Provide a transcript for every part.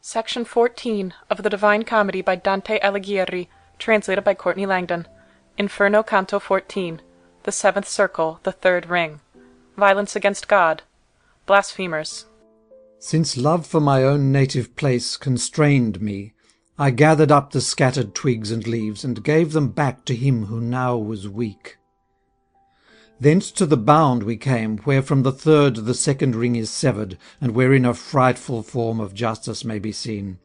Section 14 of the Divine Comedy by Dante Alighieri, translated by Courtney Langdon. Inferno, Canto 14. The Seventh Circle, the Third Ring. Violence against God. Blasphemers. Since love for my own native place constrained me, I gathered up the scattered twigs and leaves, and gave them back to him who now was weak. Thence to the bound we came, where from the third the second ring is severed, and wherein a frightful form of justice may be seen.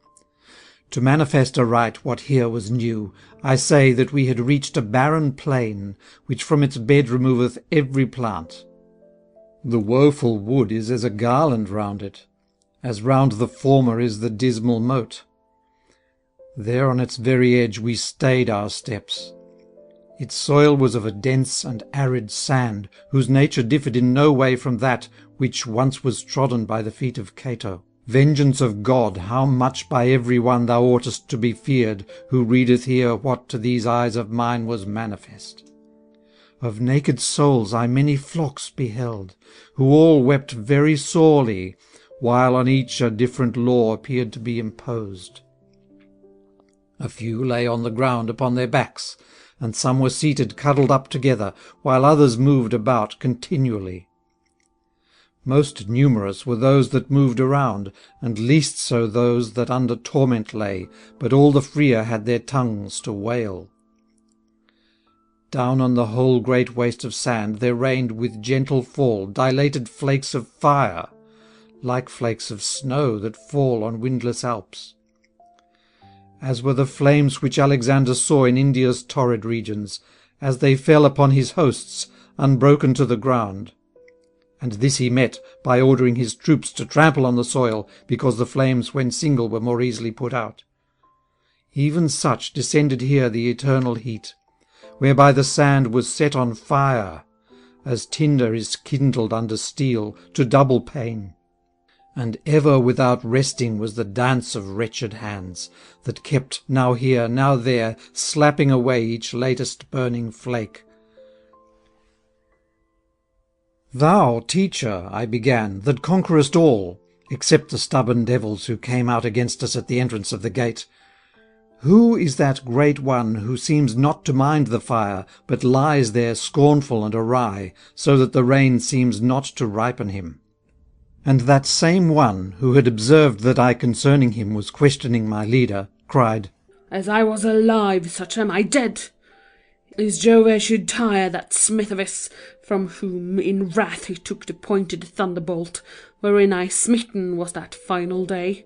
To manifest aright what here was new, I say that we had reached a barren plain, which from its bed removeth every plant. The woeful wood is as a garland round it, as round the former is the dismal moat. There on its very edge we stayed our steps. Its soil was of a dense and arid sand, whose nature differed in no way from that which once was trodden by the feet of Cato. Vengeance of God, how much by every one thou oughtest to be feared, who readeth here what to these eyes of mine was manifest. Of naked souls I many flocks beheld, who all wept very sorely, while on each a different law appeared to be imposed. A few lay on the ground upon their backs, and some were seated cuddled up together, while others moved about continually. Most numerous were those that moved around, and least so those that under torment lay, but all the freer had their tongues to wail. Down on the whole great waste of sand there rained with gentle fall dilated flakes of fire, like flakes of snow that fall on windless Alps. As were the flames which Alexander saw in India's torrid regions, as they fell upon his hosts, unbroken to the ground. And this he met by ordering his troops to trample on the soil, because the flames when single were more easily put out. Even such descended here the eternal heat, whereby the sand was set on fire, as tinder is kindled under steel, to double pain. And ever without resting was the dance of wretched hands, that kept now here, now there, slapping away each latest burning flake. "Thou, teacher," I began, "that conquerest all, except the stubborn devils who came out against us at the entrance of the gate, who is that great one who seems not to mind the fire, but lies there scornful and awry, so that the rain seems not to ripen him?" And that same one, who had observed that I concerning him was questioning my leader, cried, "As I was alive, such am I dead. Is Jove should tire that smith of his, from whom in wrath he took the pointed thunderbolt, wherein I smitten was that final day,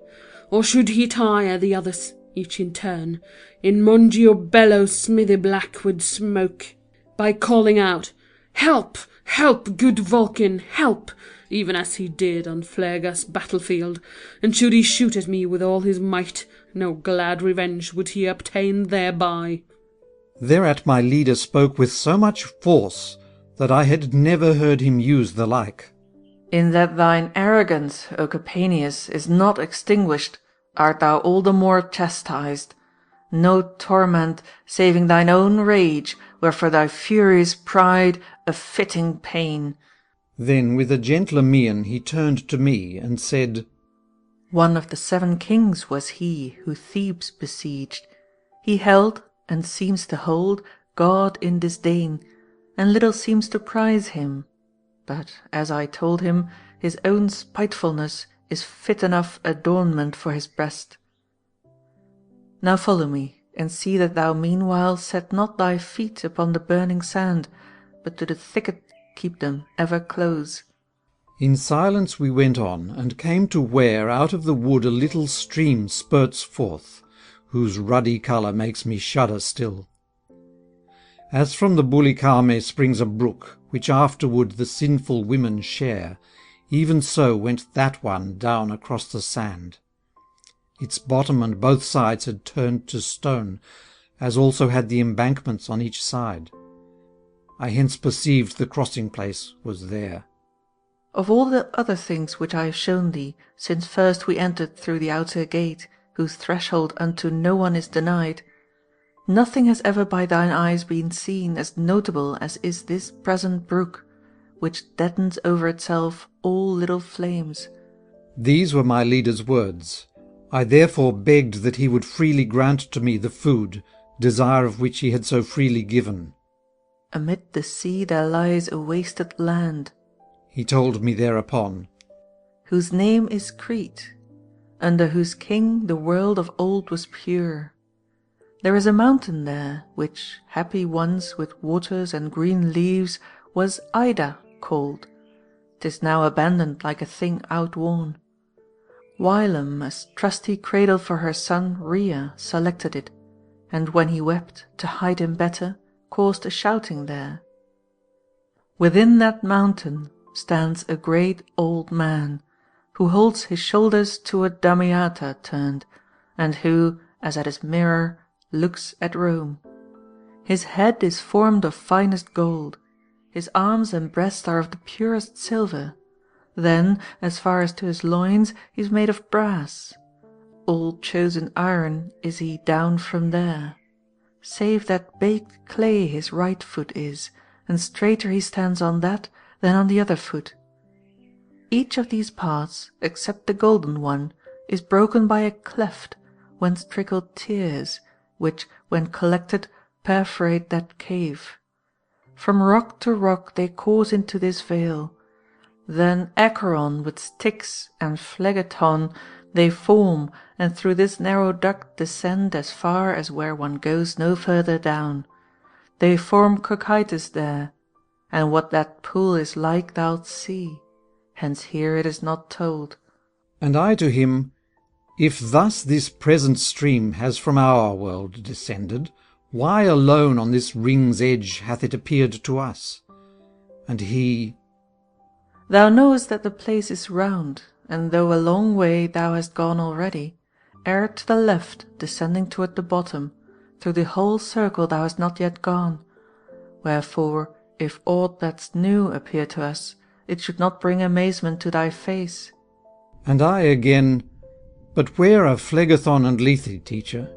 or should he tire the others, each in turn, in Mongio bellow smithy black with smoke, by calling out, 'Help, help, good Vulcan, help!' even as he did on Phlegas' battlefield, and should he shoot at me with all his might, no glad revenge would he obtain thereby." Thereat my leader spoke with so much force that I had never heard him use the like. "In that thine arrogance, O Capaneus, is not extinguished, art thou all the more chastised. No torment, saving thine own rage, were for thy furious pride a fitting pain." Then with a gentler mien he turned to me and said, "One of the 7 kings was he who Thebes besieged. He held, and seems to hold, God in disdain, and little seems to prize him. But, as I told him, his own spitefulness is fit enough adornment for his breast. Now follow me, and see that thou meanwhile set not thy feet upon the burning sand, but to the thicket keep them ever close." In silence we went on, and came to where out of the wood a little stream spurts forth, whose ruddy colour makes me shudder still. As from the Bulicame springs a brook, which afterward the sinful women share, even so went that one down across the sand. Its bottom and both sides had turned to stone, as also had the embankments on each side. I hence perceived the crossing place was there. Of all the other things which I have shown thee, since first we entered through the outer gate, whose threshold unto no one is denied, nothing has ever by thine eyes been seen as notable as is this present brook, which deadens over itself all little flames. These were my leader's words. I therefore begged that he would freely grant to me the food, desire of which he had so freely given. Amid the sea there lies a wasted land, He told me thereupon, whose name is Crete, under whose king the world of old was pure. There is a mountain there, which, happy once with waters and green leaves, was Ida called. 'Tis now abandoned like a thing outworn. Whilom, as trusty cradle for her son, Rhea selected it, and when he wept, to hide him better, caused a shouting there. Within that mountain stands a great old man, who holds his shoulders toward Damiata turned, and who, as at his mirror, looks at Rome. His head is formed of finest gold, his arms and breast are of the purest silver, then, as far as to his loins, he is made of brass. All chosen iron is he down from there, save that baked clay his right foot is, and straighter he stands on that than on the other foot. Each of these parts, except the golden one, is broken by a cleft, whence trickle tears, which, when collected, perforate that cave. From rock to rock they course into this vale. Then Acheron with Styx and Phlegethon they form, and through this narrow duct descend as far as where one goes no further down. They form Cocytus there, and what that pool is like thou'lt see, hence here it is not told. And I to him, If thus this present stream has from our world descended, why alone on this ring's edge hath it appeared to us? And he, Thou knowest that the place is round, and though a long way thou hast gone already, ere to the left descending toward the bottom, through the whole circle thou hast not yet gone. Wherefore, if aught that's new appear to us, it should not bring amazement to thy face. And I again, But where are Phlegethon and Lethe, teacher?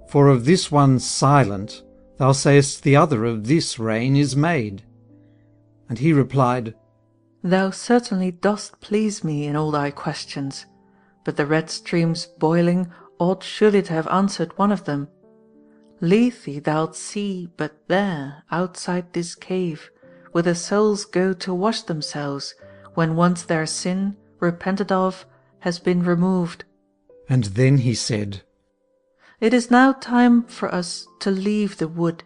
For of this one silent, thou sayest the other of this rain is made. And he replied, Thou certainly dost please me in all thy questions, but the red streams boiling ought surely to have answered one of them. Lethe thou'lt see but there, outside this cave, whither souls go to wash themselves, when once their sin, repented of, has been removed. And then he said, It is now time for us to leave the wood.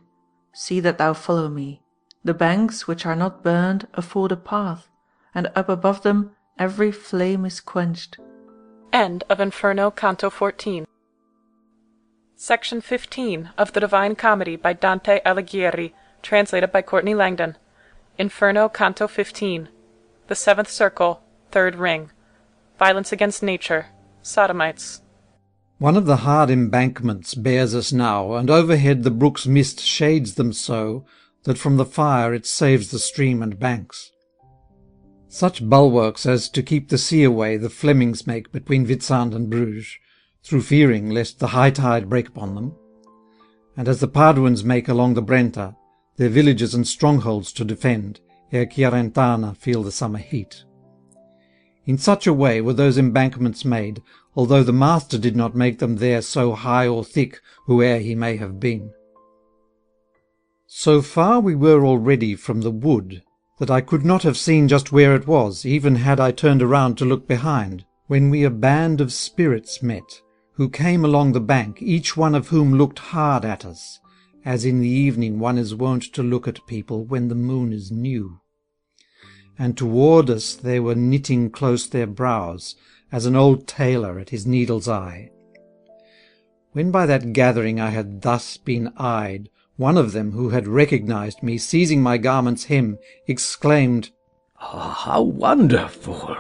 See that thou follow me. The banks which are not burned afford a path, and up above them every flame is quenched. End of Inferno, Canto 14. Section 15 of the Divine Comedy by Dante Alighieri, translated by Courtney Langdon. Inferno, Canto 15. The Seventh Circle, Third Ring. Violence against Nature. Sodomites. One of the hard embankments bears us now, and overhead the brook's mist shades them so, that from the fire it saves the stream and banks. Such bulwarks as to keep the sea away the Flemings make between Vitsand and Bruges, through fearing lest the high tide break upon them, and as the Paduans make along the Brenta, their villages and strongholds to defend, ere Chiarentana feel the summer heat. In such a way were those embankments made, although the master did not make them there so high or thick, whoe'er he may have been. So far we were already from the wood, that I could not have seen just where it was, even had I turned around to look behind, when we a band of spirits met, who came along the bank, each one of whom looked hard at us, as in the evening one is wont to look at people when the moon is new. And toward us they were knitting close their brows, as an old tailor at his needle's eye. When by that gathering I had thus been eyed, one of them, who had recognized me, seizing my garment's hem, exclaimed, How wonderful!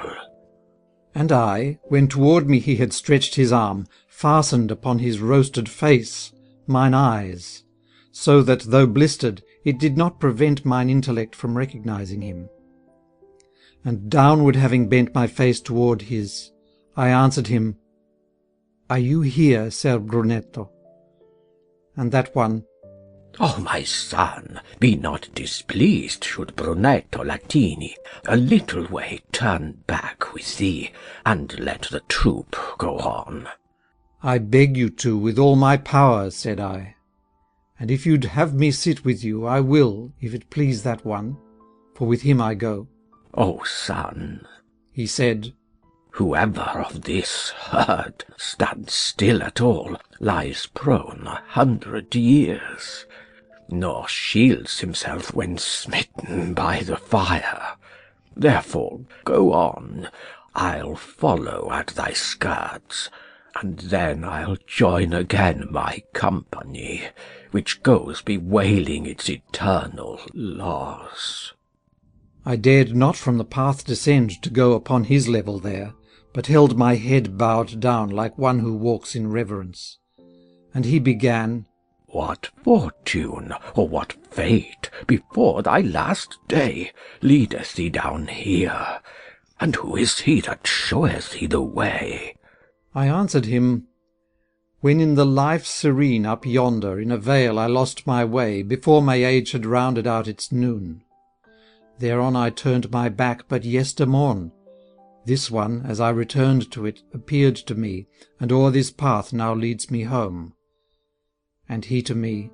And I, when toward me he had stretched his arm, fastened upon his roasted face mine eyes, so that, though blistered, it did not prevent mine intellect from recognizing him. And downward having bent my face toward his, I answered him, Are you here, Ser Brunetto? And that one, O my son, be not displeased should Brunetto Latini a little way turn back with thee, and let the troop go on. I beg you to, with all my power, said I. And if you'd have me sit with you, I will, if it please that one, for with him I go. O son, he said, whoever of this herd stands still at all lies prone 100 years, nor shields himself when smitten by the fire. Therefore go on, I'll follow at thy skirts, and then I'll join again my company, which goes bewailing its eternal loss. I dared not from the path descend to go upon his level there, but held my head bowed down like one who walks in reverence. And he began, What fortune, or what fate, before thy last day, leadeth thee down here? And who is he that showeth thee the way? I answered him, When in the life serene up yonder, in a vale I lost my way, before my age had rounded out its noon. Thereon I turned my back but yestermorn. This one, as I returned to it, appeared to me, and o'er this path now leads me home. And he to me,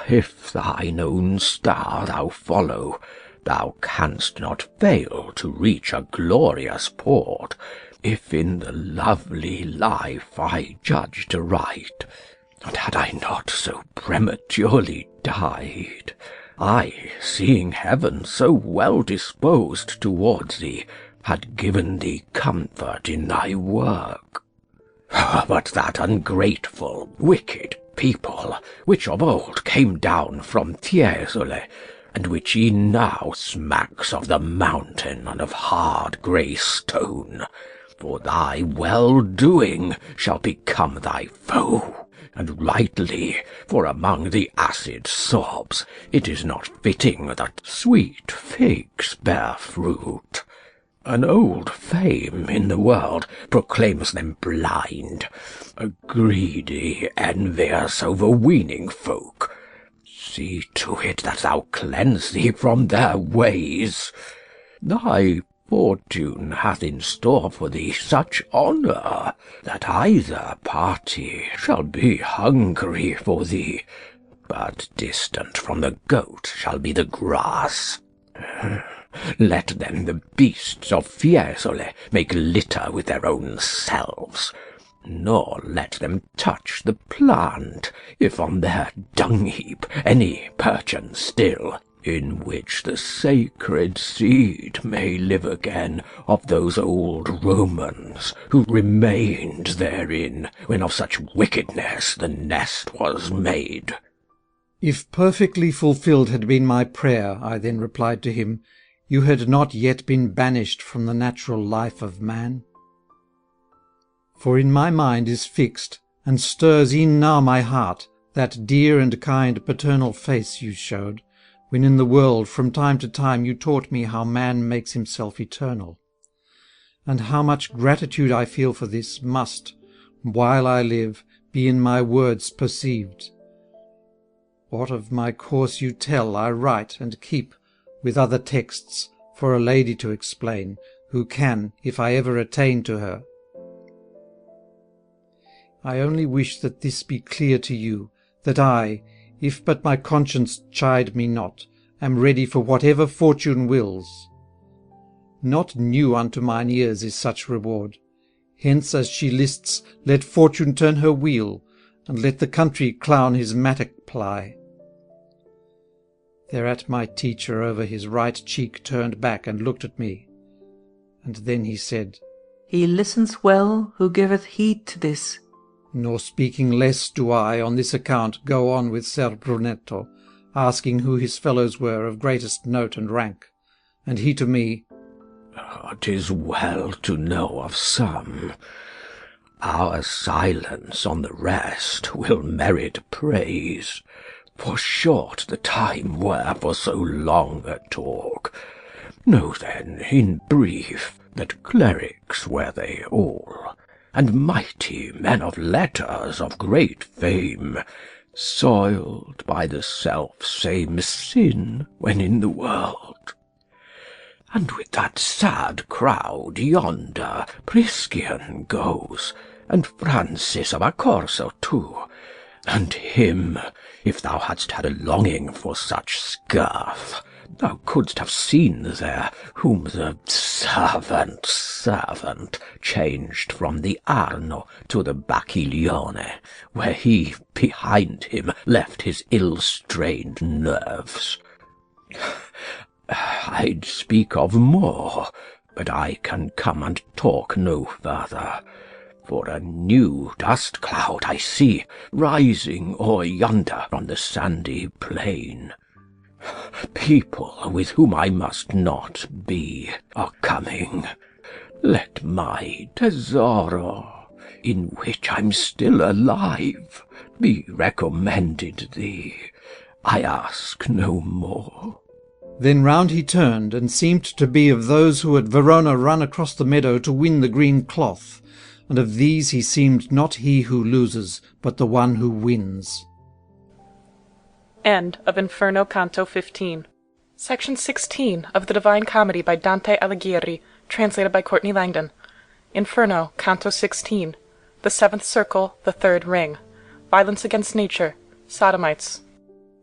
If thine own star thou follow, thou canst not fail to reach a glorious port, if in the lovely life I judged aright. And had I not so prematurely died, I, seeing heaven so well disposed towards thee, had given thee comfort in thy work. But that ungrateful, wicked people, which of old came down from Fiesole, and which e'en now smacks of the mountain and of hard grey stone, for thy well-doing shall become thy foe. And rightly, for among the acid sobs it is not fitting that sweet figs bear fruit. An old fame in the world proclaims them blind, a greedy, envious, overweening folk. See to it that thou cleanse thee from their ways. Thy fortune hath in store for thee such honour, that either party shall be hungry for thee, but distant from the goat shall be the grass. Let then the beasts of Fiesole make litter with their own selves, nor let them touch the plant, if on their dung-heap any perchance still, in which the sacred seed may live again of those old Romans who remained therein when of such wickedness the nest was made. If perfectly fulfilled had been my prayer, I then replied to him, you had not yet been banished from the natural life of man. For in my mind is fixed, and stirs e'en now my heart, that dear and kind paternal face you showed, when in the world from time to time you taught me how man makes himself eternal, and how much gratitude I feel for this must, while I live, be in my words perceived. What of my course you tell, I write and keep, with other texts, for a lady to explain, who can, if I ever attain to her. I only wish that this be clear to you, that I, if but my conscience chide me not, am ready for whatever fortune wills. Not new unto mine ears is such reward. Hence, as she lists, let fortune turn her wheel, and let the country clown his mattock ply. Thereat my teacher over his right cheek turned back and looked at me, and then he said, He listens well who giveth heed to this. Nor speaking less do I, on this account, go on with Ser Brunetto, asking who his fellows were of greatest note and rank. And he to me, 'Tis well to know of some. Our silence on the rest will merit praise, for short the time were for so long a talk. Know then, in brief, that clerics were they all, and mighty men of letters of great fame, soiled by the self-same sin when in the world. And with that sad crowd yonder Priscian goes, and Francis of Accorso too, and him, if thou hadst had a longing for such scurf, thou couldst have seen there, whom the servant changed from the Arno to the Bacchiglione, where he behind him left his ill-strained nerves. I'd speak of more, but I can come and talk no further, for a new dust cloud I see rising o'er yonder from the sandy plain. People with whom I must not be are coming. Let my tesoro, in which I'm still alive, be recommended thee. I ask no more. Then round he turned, and seemed to be of those who at Verona run across the meadow to win the green cloth, and of these he seemed not he who loses, but the one who wins. End of Inferno, Canto 15. Section 16 of the Divine Comedy by Dante Alighieri, translated by Courtney Langdon. Inferno, Canto 16. The Seventh Circle, the Third Ring. Violence against Nature. Sodomites.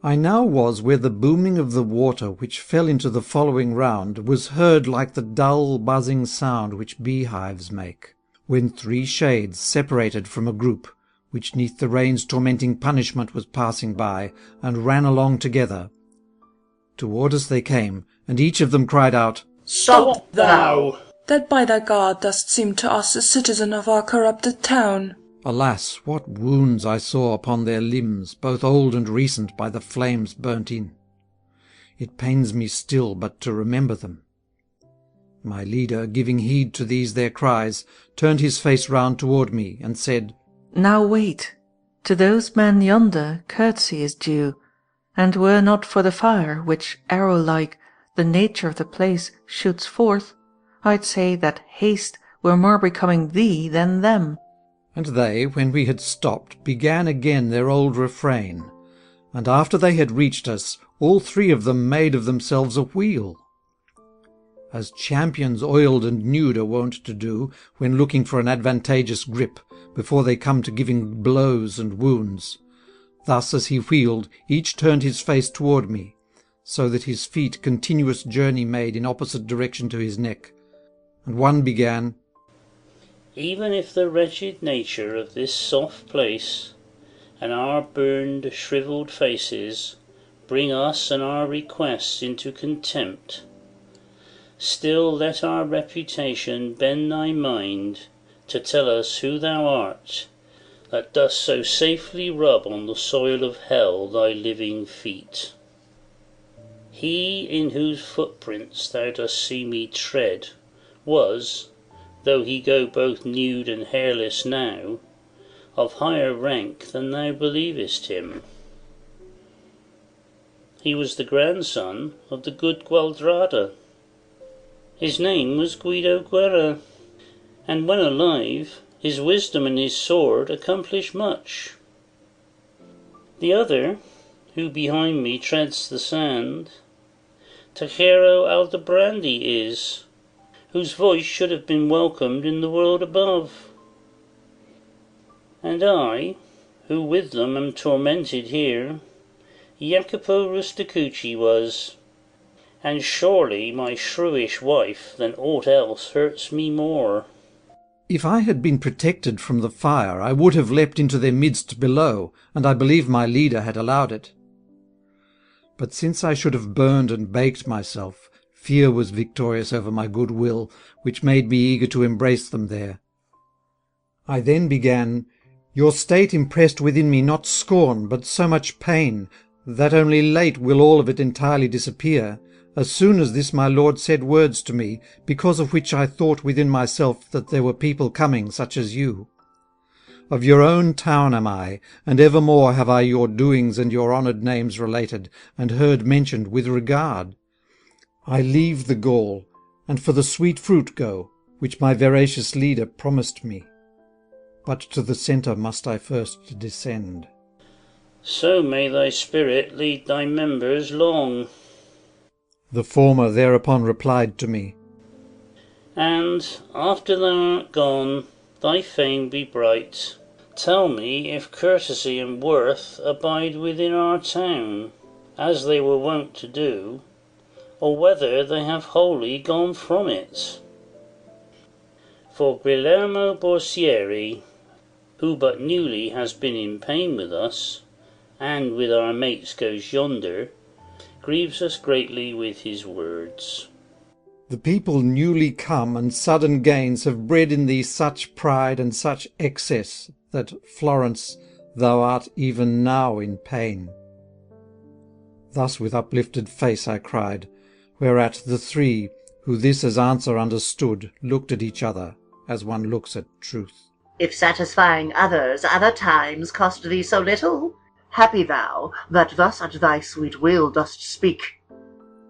I now was where the booming of the water which fell into the following round was heard like the dull buzzing sound which beehives make, when three shades separated from a group, which neath the rain's tormenting punishment was passing by, and ran along together. Toward us they came, and each of them cried out, Stop thou! That by thy God dost seem to us a citizen of our corrupted town. Alas, what wounds I saw upon their limbs, both old and recent, by the flames burnt in! It pains me still but to remember them. My leader, giving heed to these their cries, turned his face round toward me, and said, Now wait. To those men yonder courtesy is due, and were not for the fire, which, arrow-like, the nature of the place shoots forth, I'd say that haste were more becoming thee than them. And they, when we had stopped, began again their old refrain, and after they had reached us, all three of them made of themselves a wheel, as champions oiled and nude are wont to do when looking for an advantageous grip, before they come to giving blows and wounds. Thus as he wheeled, each turned his face toward me, so that his feet continuous journey made in opposite direction to his neck. And one began, Even if the wretched nature of this soft place, and our burned, shrivelled faces, bring us and our requests into contempt, still let our reputation bend thy mind to tell us who thou art, that dost so safely rub on the soil of hell thy living feet. He in whose footprints thou dost see me tread was, though he go both nude and hairless now, of higher rank than thou believest him. He was the grandson of the good Gualdrada. His name was Guido Guerra, and when alive, his wisdom and his sword accomplished much. The other, who behind me treads the sand, Tejero Aldobrandi is, whose voice should have been welcomed in the world above. And I, who with them am tormented here, Jacopo Rusticucci was, and surely my shrewish wife than aught else hurts me more. If I had been protected from the fire, I would have leapt into their midst below, and I believe my leader had allowed it. But since I should have burned and baked myself, fear was victorious over my good will, which made me eager to embrace them there. I then began, Your state impressed within me not scorn, but so much pain, that only late will all of it entirely disappear, as soon as this my lord said words to me, because of which I thought within myself that there were people coming such as you. Of your own town am I, and evermore have I your doings and your honoured names related, and heard mentioned with regard. I leave the gall, and for the sweet fruit go, which my veracious leader promised me. But to the centre must I first descend. So may thy spirit lead thy members long. The former thereupon replied to me, And, after thou art gone, thy fame be bright. Tell me if courtesy and worth abide within our town, as they were wont to do, or whether they have wholly gone from it. For Guillermo Borsieri, who but newly has been in pain with us, and with our mates goes yonder, grieves us greatly with his words. The people newly come and sudden gains have bred in thee such pride and such excess, that, Florence, thou art even now in pain. Thus with uplifted face I cried, whereat the three, who this as answer understood, looked at each other, as one looks at truth. If satisfying others other times cost thee so little, happy thou that thus at thy sweet will dost speak.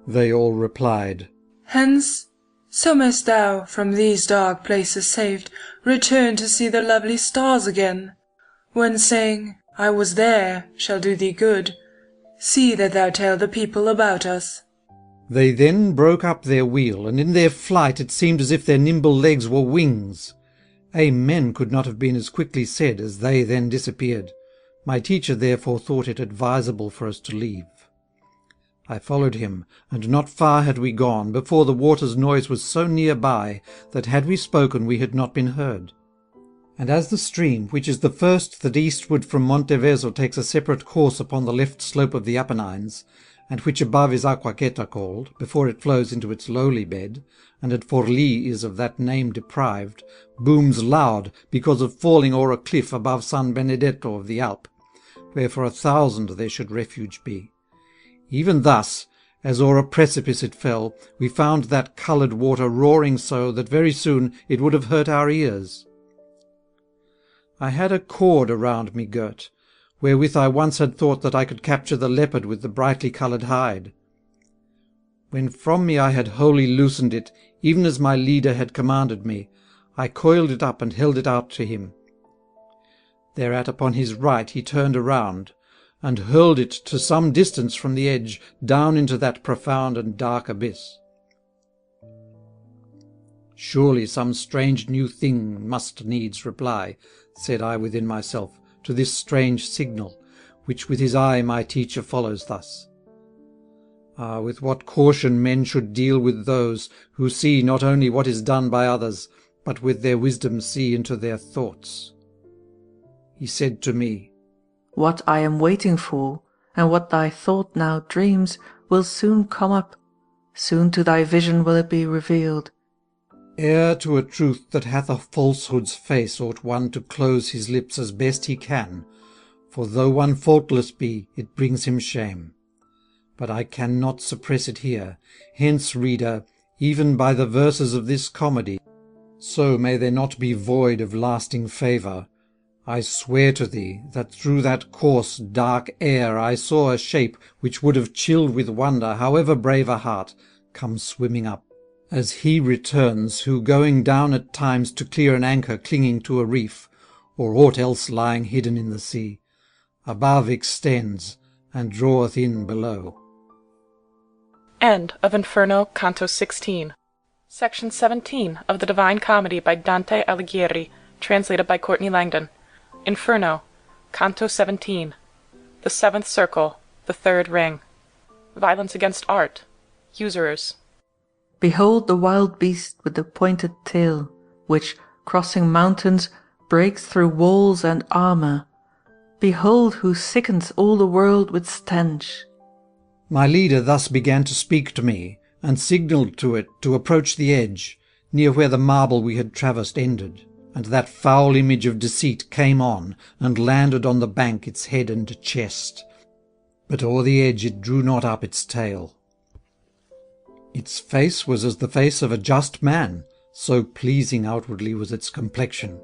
They all replied, Hence, so mayst thou, from these dark places saved, return to see the lovely stars again, when saying, I was there, shall do thee good. See that thou tell the people about us. They then broke up their wheel, and in their flight it seemed as if their nimble legs were wings. Amen could not have been as quickly said as they then disappeared. My teacher therefore thought it advisable for us to leave. I followed him, and not far had we gone before the water's noise was so near by that had we spoken we had not been heard. And as the stream, which is the first that eastward from Monteveso takes a separate course upon the left slope of the Apennines, and which above is Acquacheta called, before it flows into its lowly bed, and at Forlì is of that name deprived, booms loud because of falling o'er a cliff above San Benedetto of the Alp, where for 1,000 there should refuge be. Even thus, as o'er a precipice it fell, we found that coloured water roaring so that very soon it would have hurt our ears. I had a cord around me girt, wherewith I once had thought that I could capture the leopard with the brightly coloured hide. When from me I had wholly loosened it, even as my leader had commanded me, I coiled it up and held it out to him. Thereat upon his right he turned around, and hurled it to some distance from the edge, down into that profound and dark abyss. Surely some strange new thing must needs reply, said I within myself, to this strange signal, which with his eye my teacher follows thus. Ah, with what caution men should deal with those, who see not only what is done by others, but with their wisdom see into their thoughts. He said to me, What I am waiting for, and what thy thought now dreams, will soon come up. Soon to thy vision will it be revealed. Ere to a truth that hath a falsehood's face ought one to close his lips as best he can, for though one faultless be, it brings him shame. But I cannot suppress it here. Hence, reader, even by the verses of this comedy, so may they not be void of lasting favour, I swear to thee that through that coarse, dark air I saw a shape which would have chilled with wonder however brave a heart, come swimming up, as he returns who, going down at times to clear an anchor clinging to a reef, or aught else lying hidden in the sea, above extends, and draweth in below. End of Inferno, Canto 16. Section 17 of the Divine Comedy by Dante Alighieri, translated by Courtney Langdon. Inferno, Canto 17. The Seventh Circle, the Third Ring. Violence against art. Usurers. Behold the wild beast with the pointed tail, which, crossing mountains, breaks through walls and armour. Behold who sickens all the world with stench. My leader thus began to speak to me, and signalled to it to approach the edge, near where the marble we had traversed ended, and that foul image of deceit came on, and landed on the bank its head and chest. But o'er the edge it drew not up its tail. Its face was as the face of a just man, so pleasing outwardly was its complexion.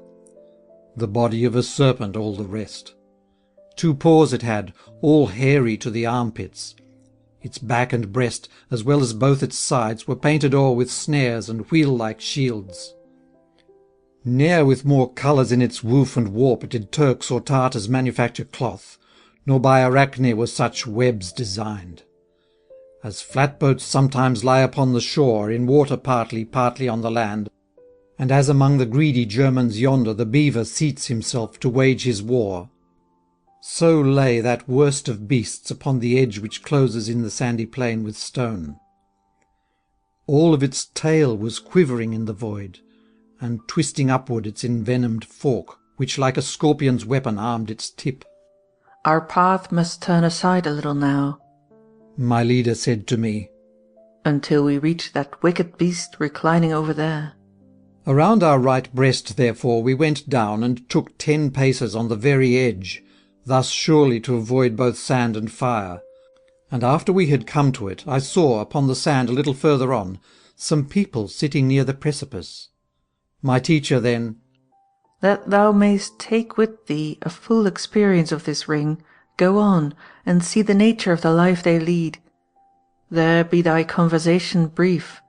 The body of a serpent all the rest. 2 paws it had, all hairy to the armpits. Its back and breast, as well as both its sides, were painted o'er with snares and wheel-like shields. Ne'er with more colours in its woof and warp did Turks or Tartars manufacture cloth, nor by Arachne were such webs designed. As flatboats sometimes lie upon the shore, in water partly, partly on the land, and as among the greedy Germans yonder the beaver seats himself to wage his war, so lay that worst of beasts upon the edge which closes in the sandy plain with stone. All of its tail was quivering in the void, and twisting upward its envenomed fork, which like a scorpion's weapon armed its tip. Our path must turn aside a little now, my leader said to me, until we reach that wicked beast reclining over there. Around our right breast, therefore, we went down and took 10 paces on the very edge, thus surely to avoid both sand and fire. And after we had come to it, I saw, upon the sand a little further on, some people sitting near the precipice. My teacher then, That thou mayst take with thee a full experience of this ring, go on, and see the nature of the life they lead. There be thy conversation brief.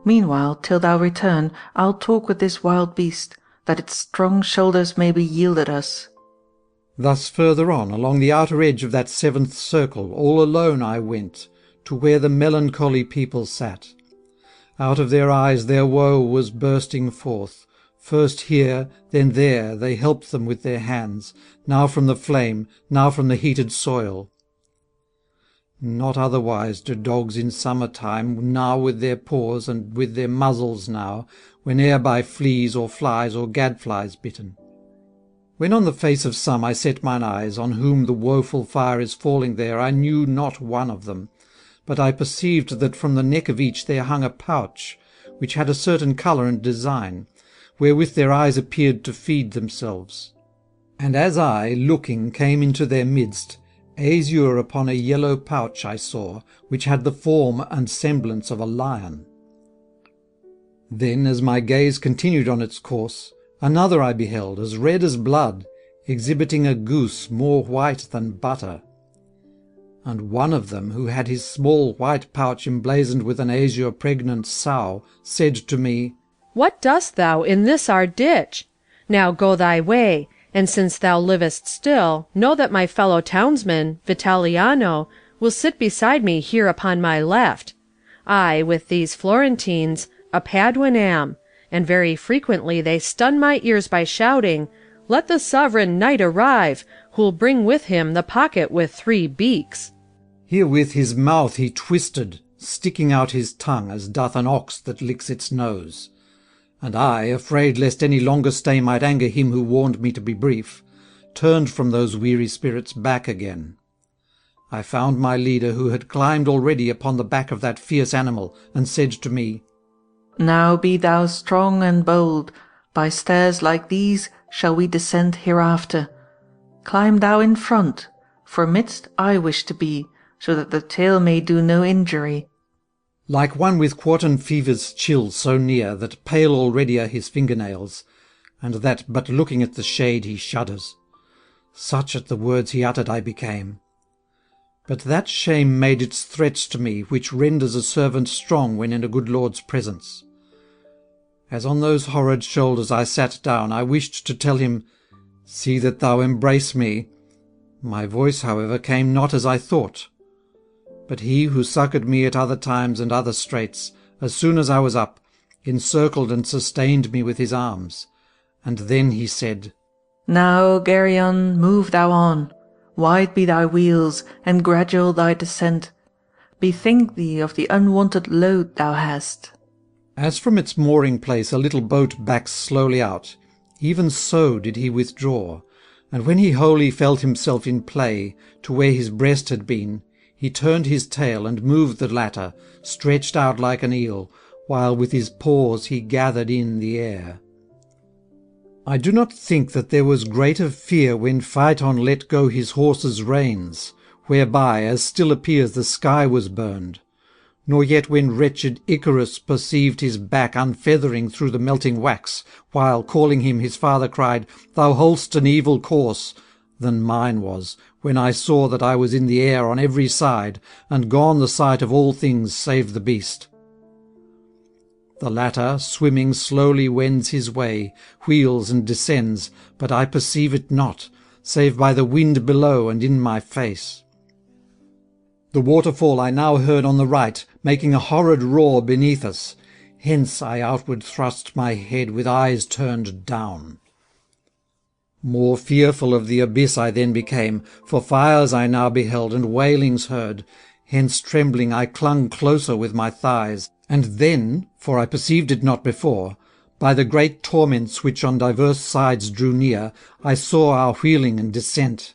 Meanwhile, till thou return, I'll talk with this wild beast, that its strong shoulders may be yielded us. Thus further on, along the outer edge of that 7th circle, all alone I went, to where the melancholy people sat. Out of their eyes their woe was bursting forth. First here, then there, they helped them with their hands, now from the flame, now from the heated soil. Not otherwise do dogs in summer time, now with their paws, and with their muzzles now, whene'er by fleas or flies or gadflies bitten. When on the face of some I set mine eyes, on whom the woeful fire is falling there, I knew not one of them, but I perceived that from the neck of each there hung a pouch, which had a certain colour and design, wherewith their eyes appeared to feed themselves. And as I, looking, came into their midst, azure upon a yellow pouch I saw, which had the form and semblance of a lion. Then, as my gaze continued on its course, another I beheld, as red as blood, exhibiting a goose more white than butter. And one of them, who had his small white pouch emblazoned with an azure pregnant sow, said to me, What dost thou in this our ditch? Now go thy way, and since thou livest still, know that my fellow townsman, Vitaliano, will sit beside me here upon my left. I, with these Florentines, a Paduan am, and very frequently they stun my ears by shouting, Let the sovereign knight arrive, who'll bring with him the pocket with 3 beaks. Herewith his mouth he twisted, sticking out his tongue, as doth an ox that licks its nose. And I, afraid lest any longer stay might anger him who warned me to be brief, turned from those weary spirits back again. I found my leader, who had climbed already upon the back of that fierce animal, and said to me, Now be thou strong and bold, by stairs like these shall we descend hereafter. Climb thou in front, for midst I wish to be, so that the tail may do no injury. Like one with quartan fever's chill so near, that pale already are his fingernails, and that but looking at the shade he shudders. Such at the words he uttered I became. But that shame made its threats to me, which renders a servant strong when in a good lord's presence. As on those horrid shoulders I sat down, I wished to tell him, See that thou embrace me. My voice, however, came not as I thought. But he who succoured me at other times and other straits, as soon as I was up, encircled and sustained me with his arms. And then he said, Now, Geryon, move thou on. Wide be thy wheels, and gradual thy descent. Bethink thee of the unwonted load thou hast. As from its mooring place a little boat backs slowly out, even so did he withdraw, and when he wholly felt himself in play, to where his breast had been, he turned his tail and moved the latter, stretched out like an eel, while with his paws he gathered in the air. I do not think that there was greater fear when Phaeton let go his horse's reins, whereby, as still appears, the sky was burned, nor yet when wretched Icarus perceived his back unfeathering through the melting wax, while, calling him, his father cried, Thou hold'st an evil course, than mine was, when I saw that I was in the air on every side, and gone the sight of all things save the beast. The latter, swimming, slowly wends his way, wheels and descends, but I perceive it not, save by the wind below and in my face. The waterfall I now heard on the right, making a horrid roar beneath us. Hence I outward thrust my head with eyes turned down. More fearful of the abyss I then became, for fires I now beheld and wailings heard. Hence trembling I clung closer with my thighs, and then, for I perceived it not before, by the great torments which on divers sides drew near, I saw our wheeling and descent.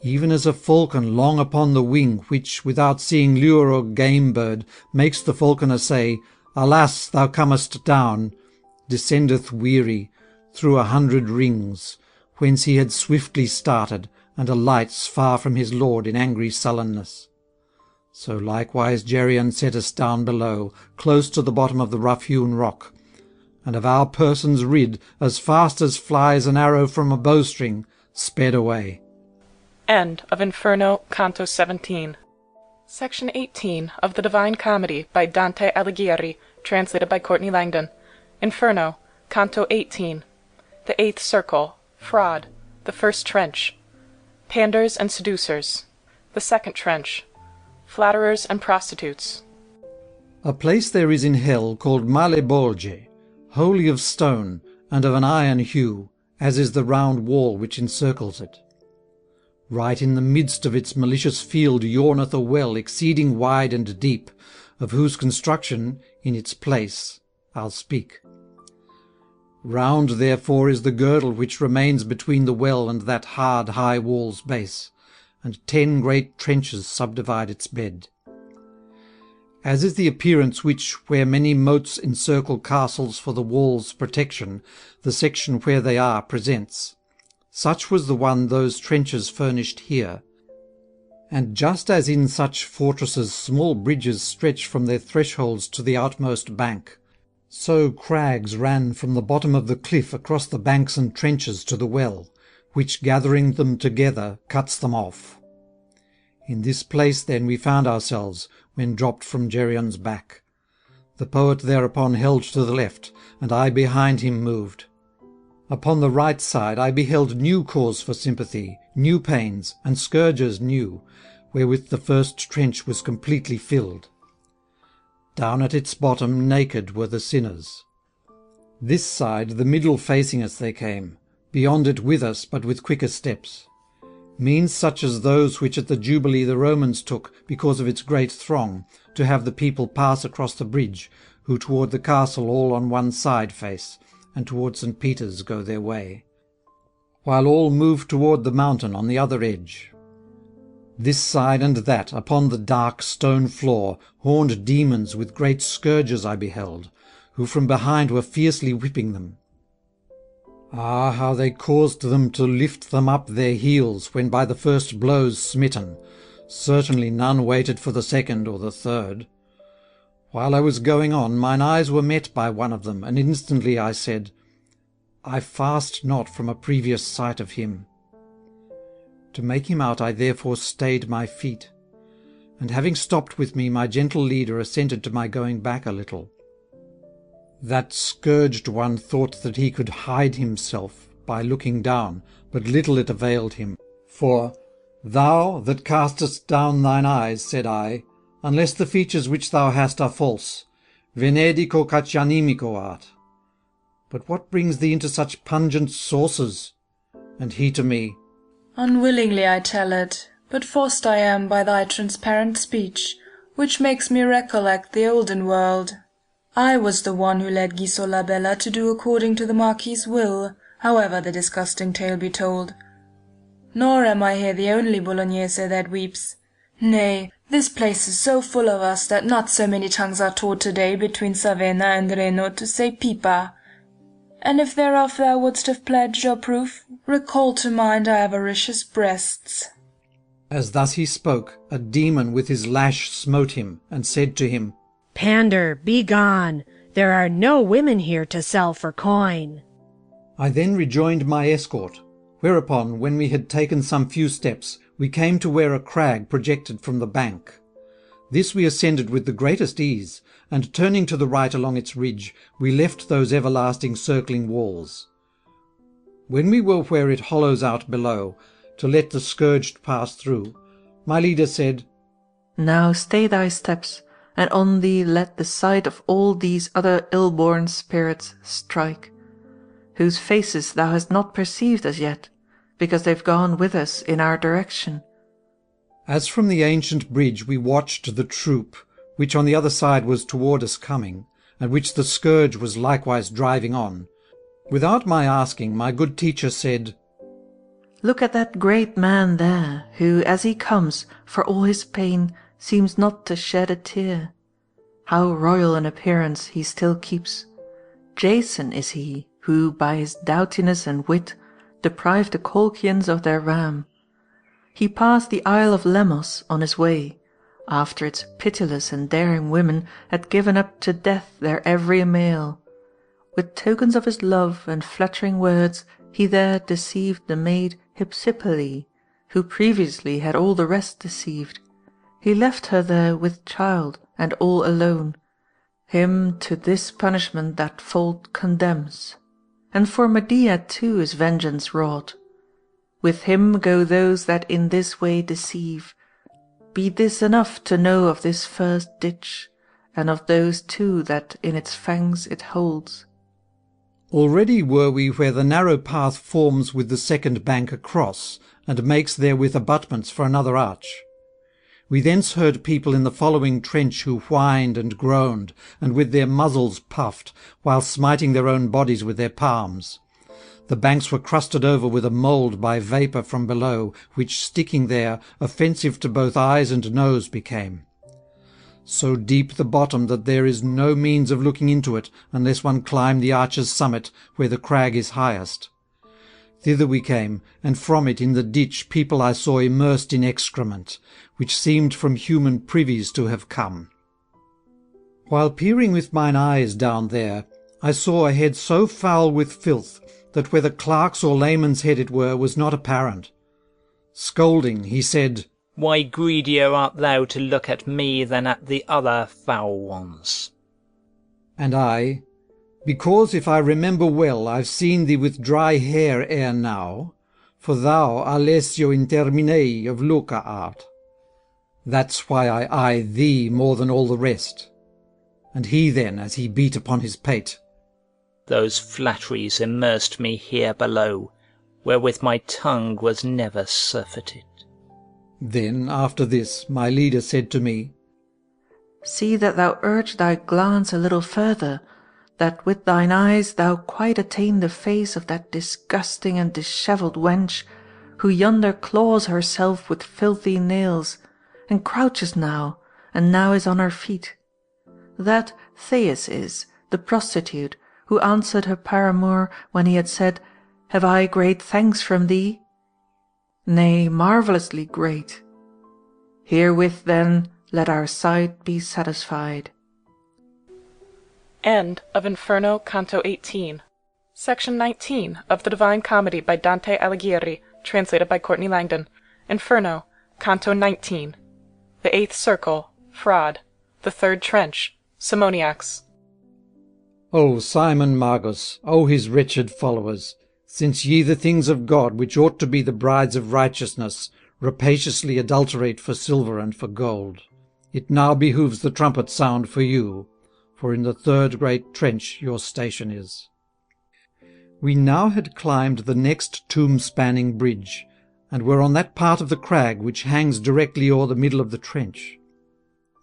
Even as a falcon long upon the wing, which, without seeing lure or game bird, makes the falconer say, Alas, thou comest down, descendeth weary, through 100 rings, whence he had swiftly started, and alights far from his lord in angry sullenness. So likewise Geryon set us down below, close to the bottom of the rough-hewn rock, and of our persons rid, as fast as flies an arrow from a bowstring, sped away. End of Inferno, Canto 17. Section 18 of the Divine Comedy by Dante Alighieri, translated by Courtney Langdon. Inferno, Canto 18. The 8th Circle, Fraud, the 1st Trench. Panders and Seducers, the 2nd Trench. Flatterers and Prostitutes. A place there is in hell called mythology, wholly of stone, and of an iron hue, as is the round wall which encircles it. Right in the midst of its malicious field yawneth a well exceeding wide and deep, of whose construction, in its place, I'll speak. Round therefore is the girdle which remains between the well and that hard high wall's base, and 10 great trenches subdivide its bed. As is the appearance which, where many moats encircle castles for the wall's protection, the section where they are presents, such was the one those trenches furnished here. And just as in such fortresses small bridges stretch from their thresholds to the outmost bank, so crags ran from the bottom of the cliff across the banks and trenches to the well, which gathering them together cuts them off. In this place then we found ourselves, when dropped from Geryon's back. The poet thereupon held to the left, and I behind him moved. Upon the right side I beheld new cause for sympathy, new pains, and scourges new, wherewith the first trench was completely filled. Down at its bottom naked were the sinners. This side the middle facing us they came, beyond it with us, but with quicker steps. Means such as those which at the Jubilee the Romans took, because of its great throng, to have the people pass across the bridge, who toward the castle all on one side face, and toward St. Peter's go their way, while all move toward the mountain on the other edge. This side and that, upon the dark stone floor, horned demons with great scourges I beheld, who from behind were fiercely whipping them. Ah, how they caused them to lift them up their heels, when by the first blows smitten, certainly none waited for the second or the third. While I was going on, mine eyes were met by one of them, and instantly I said, I fast not from a previous sight of him. To make him out I therefore stayed my feet, and having stopped with me, my gentle leader assented to my going back a little. That scourged one thought that he could hide himself by looking down, but little it availed him. For, Thou that castest down thine eyes, said I, unless the features which thou hast are false, venedico caccianimico art. But what brings thee into such pungent sources? And he to me, Unwillingly I tell it, but forced I am by thy transparent speech, which makes me recollect the olden world. I was the one who led Giso la Bella to do according to the Marquis's will, however the disgusting tale be told. Nor am I here the only Bolognese that weeps. Nay, this place is so full of us that not so many tongues are taught to-day between Savena and Reno to say pipa. And if thereof thou wouldst have pledge or proof, recall to mind our avaricious breasts. As thus he spoke, a demon with his lash smote him, and said to him, Pander, be gone. There are no women here to sell for coin. I then rejoined my escort, whereupon, when we had taken some few steps, we came to where a crag projected from the bank. This we ascended with the greatest ease, and turning to the right along its ridge, we left those everlasting circling walls. When we were where it hollows out below, to let the scourged pass through, my leader said, Now stay thy steps, and on thee let the sight of all these other ill-born spirits strike, whose faces thou hast not perceived as yet, because they've gone with us in our direction. As from the ancient bridge we watched the troop, which on the other side was toward us coming, and which the scourge was likewise driving on, without my asking, my good teacher said, Look at that great man there, who, as he comes, for all his pain, seems not to shed a tear. How royal an appearance he still keeps. Jason is he, who, by his doughtiness and wit, deprived the Colchians of their ram. He passed the Isle of Lemos on his way, after its pitiless and daring women had given up to death their every male. With tokens of his love and flattering words he there deceived the maid Hypsipyle, who previously had all the rest deceived. He left her there with child, and all alone. Him to this punishment that fault condemns. And for Medea too is vengeance wrought. With him go those that in this way deceive. Be this enough to know of this first ditch, and of those two that in its fangs it holds. Already were we where the narrow path forms with the second bank across, and makes therewith abutments for another arch. We thence heard people in the following trench who whined and groaned, and with their muzzles puffed, while smiting their own bodies with their palms. The banks were crusted over with a mould by vapour from below, which, sticking there, offensive to both eyes and nose became. So deep the bottom that there is no means of looking into it, unless one climb the arch's summit, where the crag is highest. Thither we came, and from it in the ditch people I saw immersed in excrement, which seemed from human privies to have come. While peering with mine eyes down there, I saw a head so foul with filth, that whether clerk's or layman's head it were was not apparent. Scolding, he said, Why greedier art thou to look at me than at the other foul ones? And I, Because if I remember well, I've seen thee with dry hair ere now, for thou Alessio in termine of Lucca art. That's why I eye thee more than all the rest. And he then, as he beat upon his pate, Those flatteries immersed me here below, wherewith my tongue was never surfeited. Then, after this, my leader said to me, See that thou urge thy glance a little further, that with thine eyes thou quite attain the face of that disgusting and dishevelled wench, who yonder claws herself with filthy nails, and crouches now, and now is on her feet. That Thais is, the prostitute, who answered her paramour when he had said, Have I great thanks from thee? Nay, marvellously great. Herewith, then, let our sight be satisfied. End of Inferno, Canto 18. Section 19 of the Divine Comedy by Dante Alighieri, translated by Courtney Langdon. Inferno, Canto 19. The Eighth Circle, Fraud. The Third Trench, Simoniacs. O Simon Magus, O his wretched followers, since ye the things of God, which ought to be the brides of righteousness, rapaciously adulterate for silver and for gold, it now behooves the trumpet sound for you, for in the third great trench your station is. We now had climbed the next tomb-spanning bridge, and were on that part of the crag which hangs directly o'er the middle of the trench.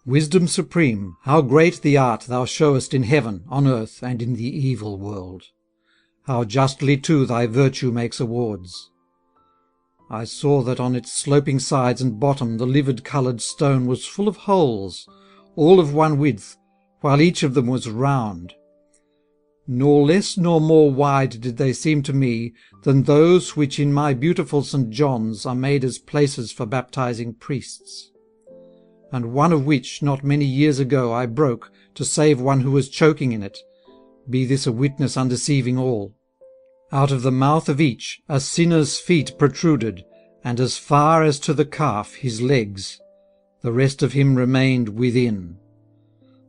Wisdom supreme, how great the art thou showest in heaven, on earth, and in the evil world! How justly too thy virtue makes awards! I saw that on its sloping sides and bottom the livid-coloured stone was full of holes, all of one width, while each of them was round. Nor less nor more wide did they seem to me than those which in my beautiful St. John's are made as places for baptizing priests, and one of which not many years ago I broke to save one who was choking in it, be this a witness undeceiving all. Out of the mouth of each a sinner's feet protruded, and as far as to the calf his legs, the rest of him remained within.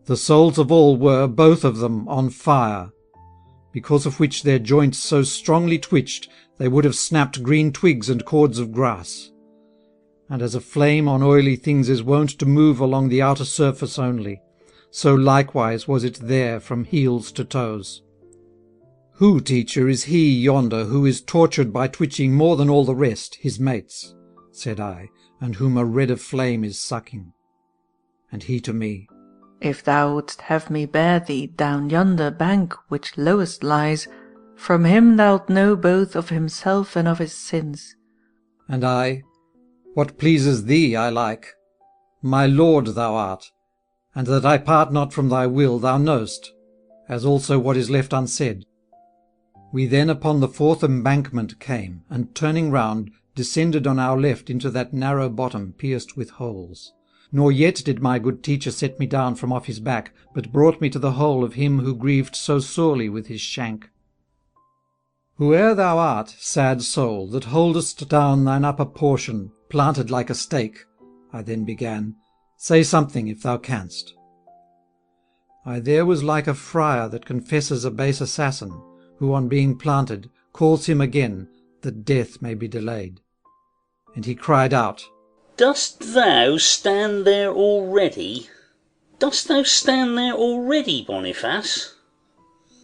The souls of all were, both of them, on fire. because of which their joints so strongly twitched they would have snapped green twigs and cords of grass. And as a flame on oily things is wont to move along the outer surface only, so likewise was it there from heels to toes. Who, teacher, is he yonder who is tortured by twitching more than all the rest, his mates? Said I, and whom a redder flame is sucking. And he to me, If thou wouldst have me bear thee down yonder bank which lowest lies, from him thou'lt know both of himself and of his sins. And I, what pleases thee I like. My lord thou art, and that I part not from thy will thou know'st, as also what is left unsaid. We then upon the fourth embankment came, and turning round, descended on our left into that narrow bottom pierced with holes. Nor yet did my good teacher set me down from off his back, but brought me to the hole of him who grieved so sorely with his shank. Whoe'er thou art, sad soul, that holdest down thine upper portion, planted like a stake, I then began, say something if thou canst. I there was like a friar that confesses a base assassin, who on being planted calls him again, that death may be delayed. And he cried out, Dost thou stand there already? Dost thou stand there already, Boniface?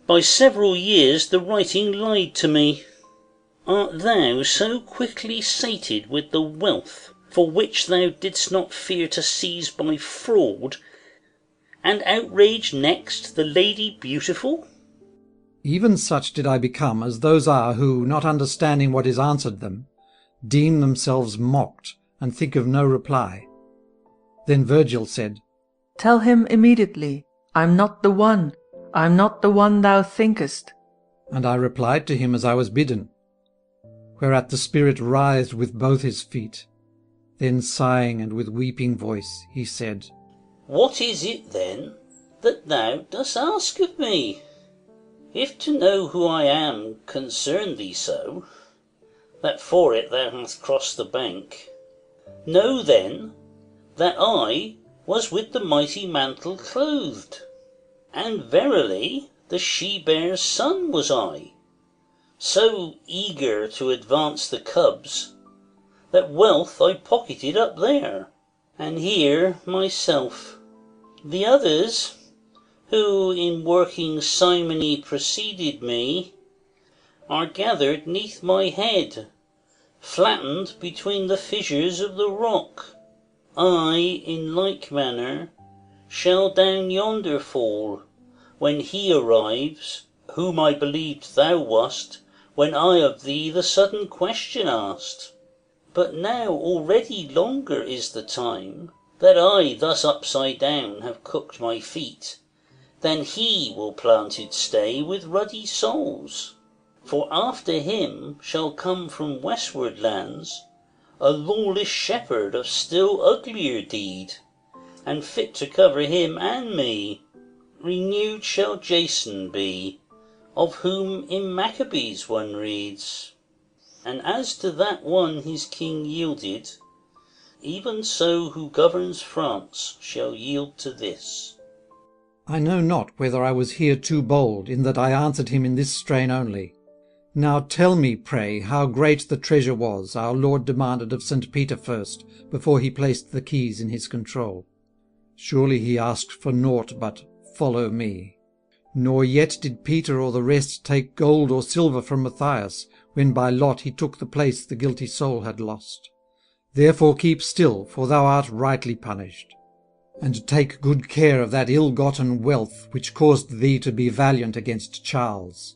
By several years the writing lied to me. Art thou so quickly sated with the wealth for which thou didst not fear to seize by fraud, and outrage next the Lady Beautiful? Even such did I become as those are who, not understanding what is answered them, deem themselves mocked, and think of no reply. Then Virgil said, Tell him immediately, I'm not the one thou thinkest. And I replied to him as I was bidden. Whereat the spirit writhed with both his feet. Then sighing and with weeping voice, he said, What is it then that thou dost ask of me? If to know who I am concern thee so, that for it thou hast crossed the bank, know then that I was with the mighty mantle clothed, and verily the she-bear's son was I, so eager to advance the cubs, that wealth I pocketed up there, and here myself. The others, who in working simony preceded me, are gathered neath my head, flattened between the fissures of the rock. I, in like manner, shall down yonder fall, when he arrives, whom I believed thou wast, when I of thee the sudden question asked. But now already longer is the time, that I thus upside down have cooked my feet, than he will planted stay with ruddy souls. For after him shall come from westward lands a lawless shepherd of still uglier deed, and fit to cover him and me. Renewed shall Jason be, of whom in Maccabees one reads. And as to that one his king yielded, even so who governs France shall yield to this. I know not whether I was here too bold, in that I answered him in this strain only. Now tell me, pray, how great the treasure was our Lord demanded of St. Peter first, before he placed the keys in his control. Surely he asked for naught but, follow me. Nor yet did Peter or the rest take gold or silver from Matthias, when by lot he took the place the guilty soul had lost. Therefore keep still, for thou art rightly punished. And take good care of that ill-gotten wealth which caused thee to be valiant against Charles.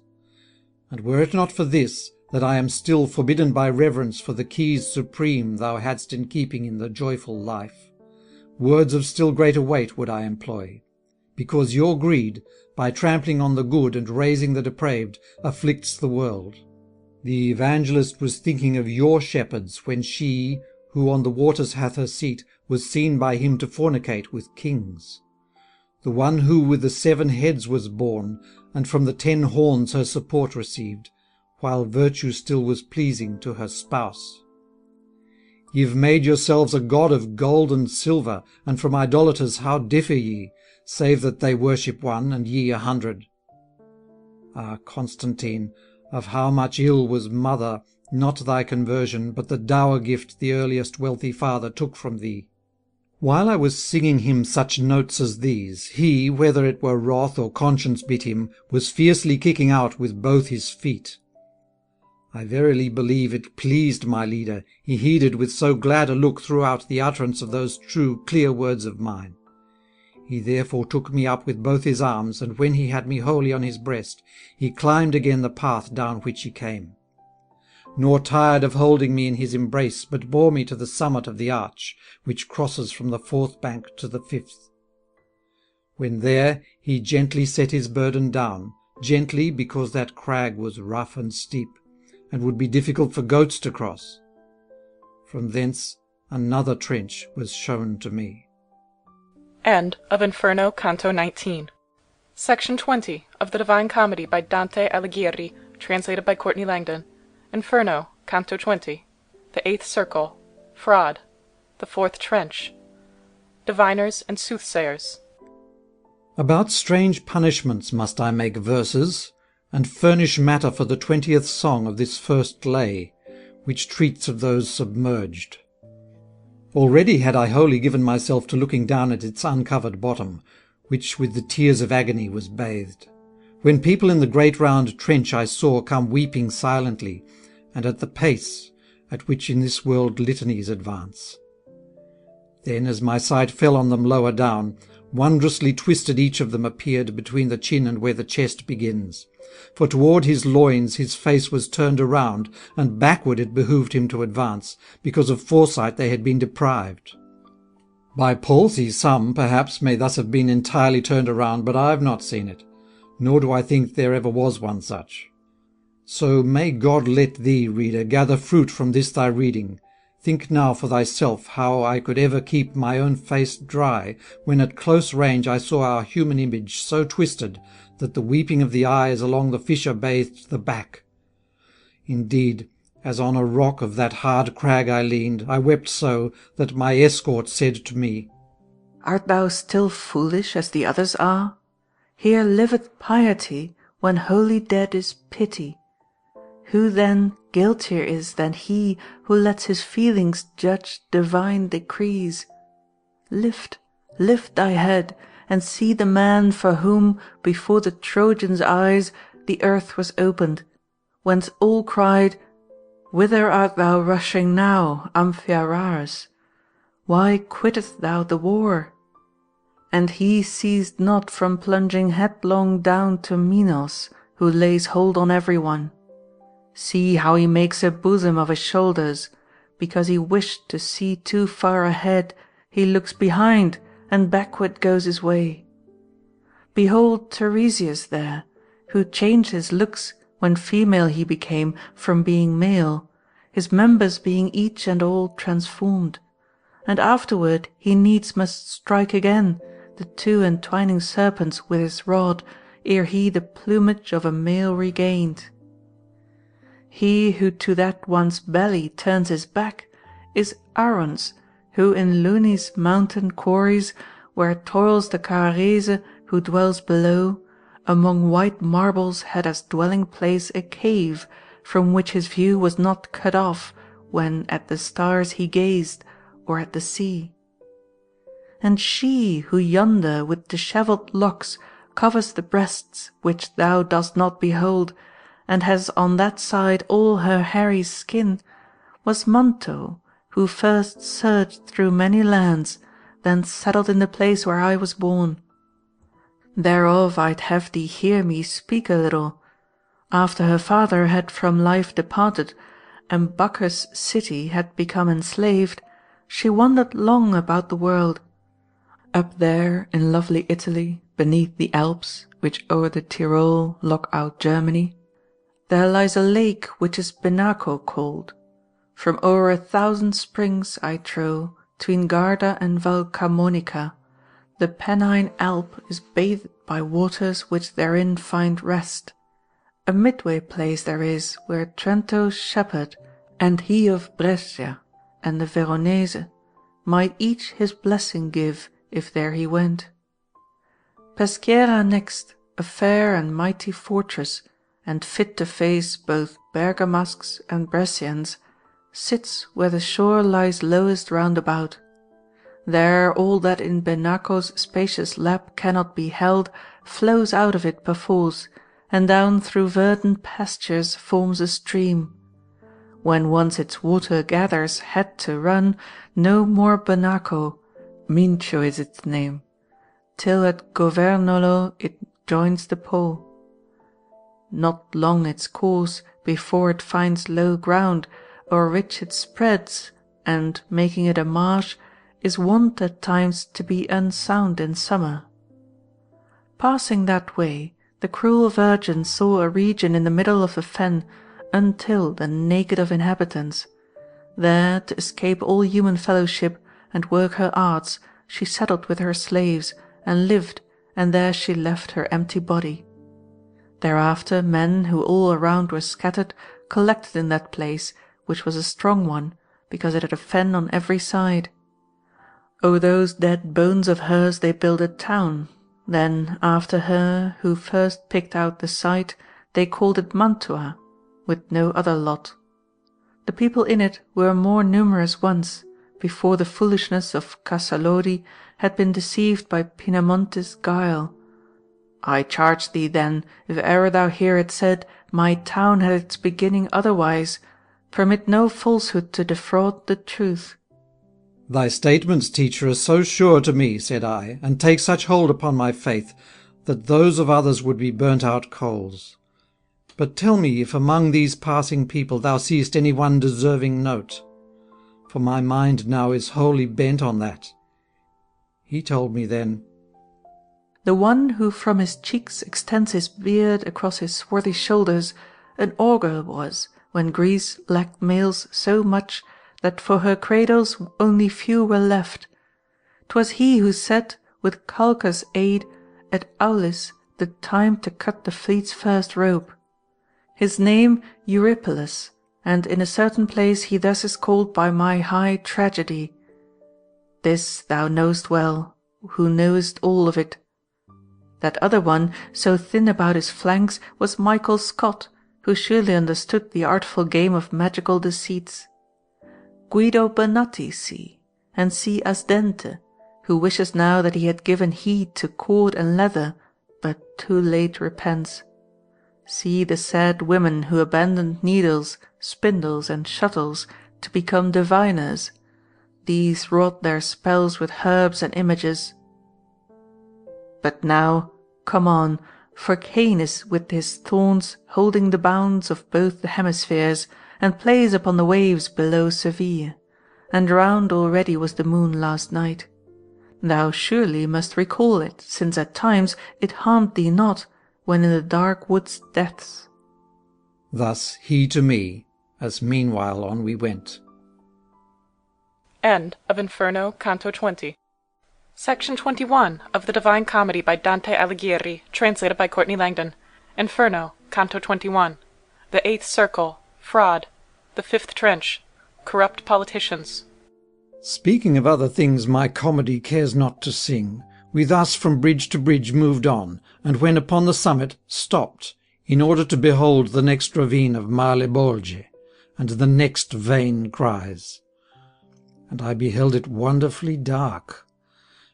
And were it not for this, that I am still forbidden by reverence for the keys supreme thou hadst in keeping in the joyful life, words of still greater weight would I employ, because your greed, by trampling on the good and raising the depraved, afflicts the world. The evangelist was thinking of your shepherds when she, who on the waters hath her seat, was seen by him to fornicate with kings. The one who with the 7 heads was born, and from the 10 horns her support received, while virtue still was pleasing to her spouse. Ye've made yourselves a god of gold and silver, and from idolaters how differ ye, save that they worship one, and ye 100? Ah, Constantine, of how much ill was mother, not thy conversion, but the dower gift the earliest wealthy father took from thee. While I was singing him such notes as these, he, whether it were wrath or conscience bit him, was fiercely kicking out with both his feet. I verily believe it pleased my leader, he heeded with so glad a look throughout the utterance of those true, clear words of mine. He therefore took me up with both his arms, and when he had me wholly on his breast, he climbed again the path down which he came. Nor tired of holding me in his embrace, but bore me to the summit of the arch, which crosses from the 4th bank to the 5th. When there, he gently set his burden down, gently because that crag was rough and steep, and would be difficult for goats to cross. From thence another trench was shown to me. End of Inferno, Canto 19. Section 20 of the Divine Comedy by Dante Alighieri, translated by Courtney Langdon. Inferno, Canto 20. The 8th Circle. Fraud. The 4th Trench. Diviners and Soothsayers. About strange punishments must I make verses, and furnish matter for the 20th song of this first lay, which treats of those submerged. Already had I wholly given myself to looking down at its uncovered bottom, which with the tears of agony was bathed, when people in the great round trench I saw come weeping silently, and at the pace at which in this world litanies advance. Then, as my sight fell on them lower down, wondrously twisted each of them appeared between the chin and where the chest begins. For toward his loins his face was turned around, and backward it behoved him to advance, because of foresight they had been deprived. By palsy some, perhaps, may thus have been entirely turned around, but I have not seen it, nor do I think there ever was one such. So may God let thee, reader, gather fruit from this thy reading. Think now for thyself how I could ever keep my own face dry, when at close range I saw our human image so twisted that the weeping of the eyes along the fissure bathed the back. Indeed, as on a rock of that hard crag I leaned, I wept so that my escort said to me, Art thou still foolish as the others are? Here liveth piety, when wholly dead is pity. Who then guiltier is than he who lets his feelings judge divine decrees? Lift, lift thy head, and see the man for whom, before the Trojans' eyes, the earth was opened, whence all cried, Whither art thou rushing now, Amphiaraus? Why quittest thou the war? And he ceased not from plunging headlong down to Minos, who lays hold on every one. See how he makes a bosom of his shoulders, because he wished to see too far ahead, he looks behind, and backward goes his way. Behold Tiresias there, who changed his looks when female he became from being male, his members being each and all transformed, and afterward he needs must strike again the two entwining serpents with his rod, ere he the plumage of a male regained. He who to that one's belly turns his back is Aruns, who in Luni's mountain quarries, where toils the Carrese who dwells below, among white marbles had as dwelling place a cave, from which his view was not cut off when at the stars he gazed, or at the sea. And she who yonder with dishevelled locks covers the breasts which thou dost not behold, and has on that side all her hairy skin, was Manto, who first searched through many lands, then settled in the place where I was born. Thereof I'd have thee hear me speak a little. After her father had from life departed, and Bacchus' city had become enslaved, she wandered long about the world. Up there in lovely Italy, beneath the Alps, which o'er the Tyrol lock out Germany, there lies a lake which is Benaco called. From o'er 1,000 springs, I trow, 'tween Garda and Val Camonica, the Pennine Alp is bathed by waters which therein find rest. A midway place there is where Trento's shepherd, and he of Brescia, and the Veronese, might each his blessing give, if there he went. Peschiera next, a fair and mighty fortress, and fit to face both Bergamasques and Brescians, sits where the shore lies lowest round about. There all that in Benaco's spacious lap cannot be held flows out of it perforce, and down through verdant pastures forms a stream. When once its water gathers head to run, no more Benaco, Mincio is its name, till at Governolo it joins the Po. Not long its course before it finds low ground, o'er which it spreads, and, making it a marsh, is wont at times to be unsound in summer. Passing that way, the cruel Virgin saw a region in the middle of the fen, untilled and naked of inhabitants. There, to escape all human fellowship, and work her arts, she settled with her slaves, and lived, and there she left her empty body. Thereafter men, who all around were scattered, collected in that place, which was a strong one, because it had a fen on every side. O those dead bones of hers they built a town. Then, after her, who first picked out the site, they called it Mantua, with no other lot. The people in it were more numerous once, before the foolishness of Casalodi had been deceived by Pinamonte's guile. I charge thee then, if e'er thou hear it said, my town had its beginning otherwise, permit no falsehood to defraud the truth. Thy statements, teacher, are so sure to me, said I, and take such hold upon my faith, that those of others would be burnt out coals. But tell me if among these passing people thou seest any one deserving note, for my mind now is wholly bent on that. He told me then, the one who from his cheeks extends his beard across his swarthy shoulders, an augur was, when Greece lacked males so much that for her cradles only few were left. 'Twas he who set, with Calchas' aid, at Aulis the time to cut the fleet's first rope. His name Eurypylus, and in a certain place he thus is called by my high tragedy. This thou knowest well, who knowest all of it. That other one, so thin about his flanks, was Michael Scott, who surely understood the artful game of magical deceits. Guido Bonatti see, and see Asdente, who wishes now that he had given heed to cord and leather, but too late repents. See the sad women who abandoned needles, spindles, and shuttles to become diviners. These wrought their spells with herbs and images. But now, come on, for Cain is with his thorns holding the bounds of both the hemispheres, and plays upon the waves below Seville, and round already was the moon last night. Thou surely must recall it, since at times it harmed thee not, when in the dark wood's depths. Thus he to me, as meanwhile on we went. End of Inferno, Canto 20. Section 21 of the Divine Comedy by Dante Alighieri, translated by Courtney Langdon. Inferno, Canto 21. The Eighth Circle, Fraud. The Fifth Trench, Corrupt Politicians. Speaking of other things my comedy cares not to sing, we thus from bridge to bridge moved on, and when upon the summit, stopped, in order to behold the next ravine of Malebolge, and the next vain cries. And I beheld it wonderfully dark,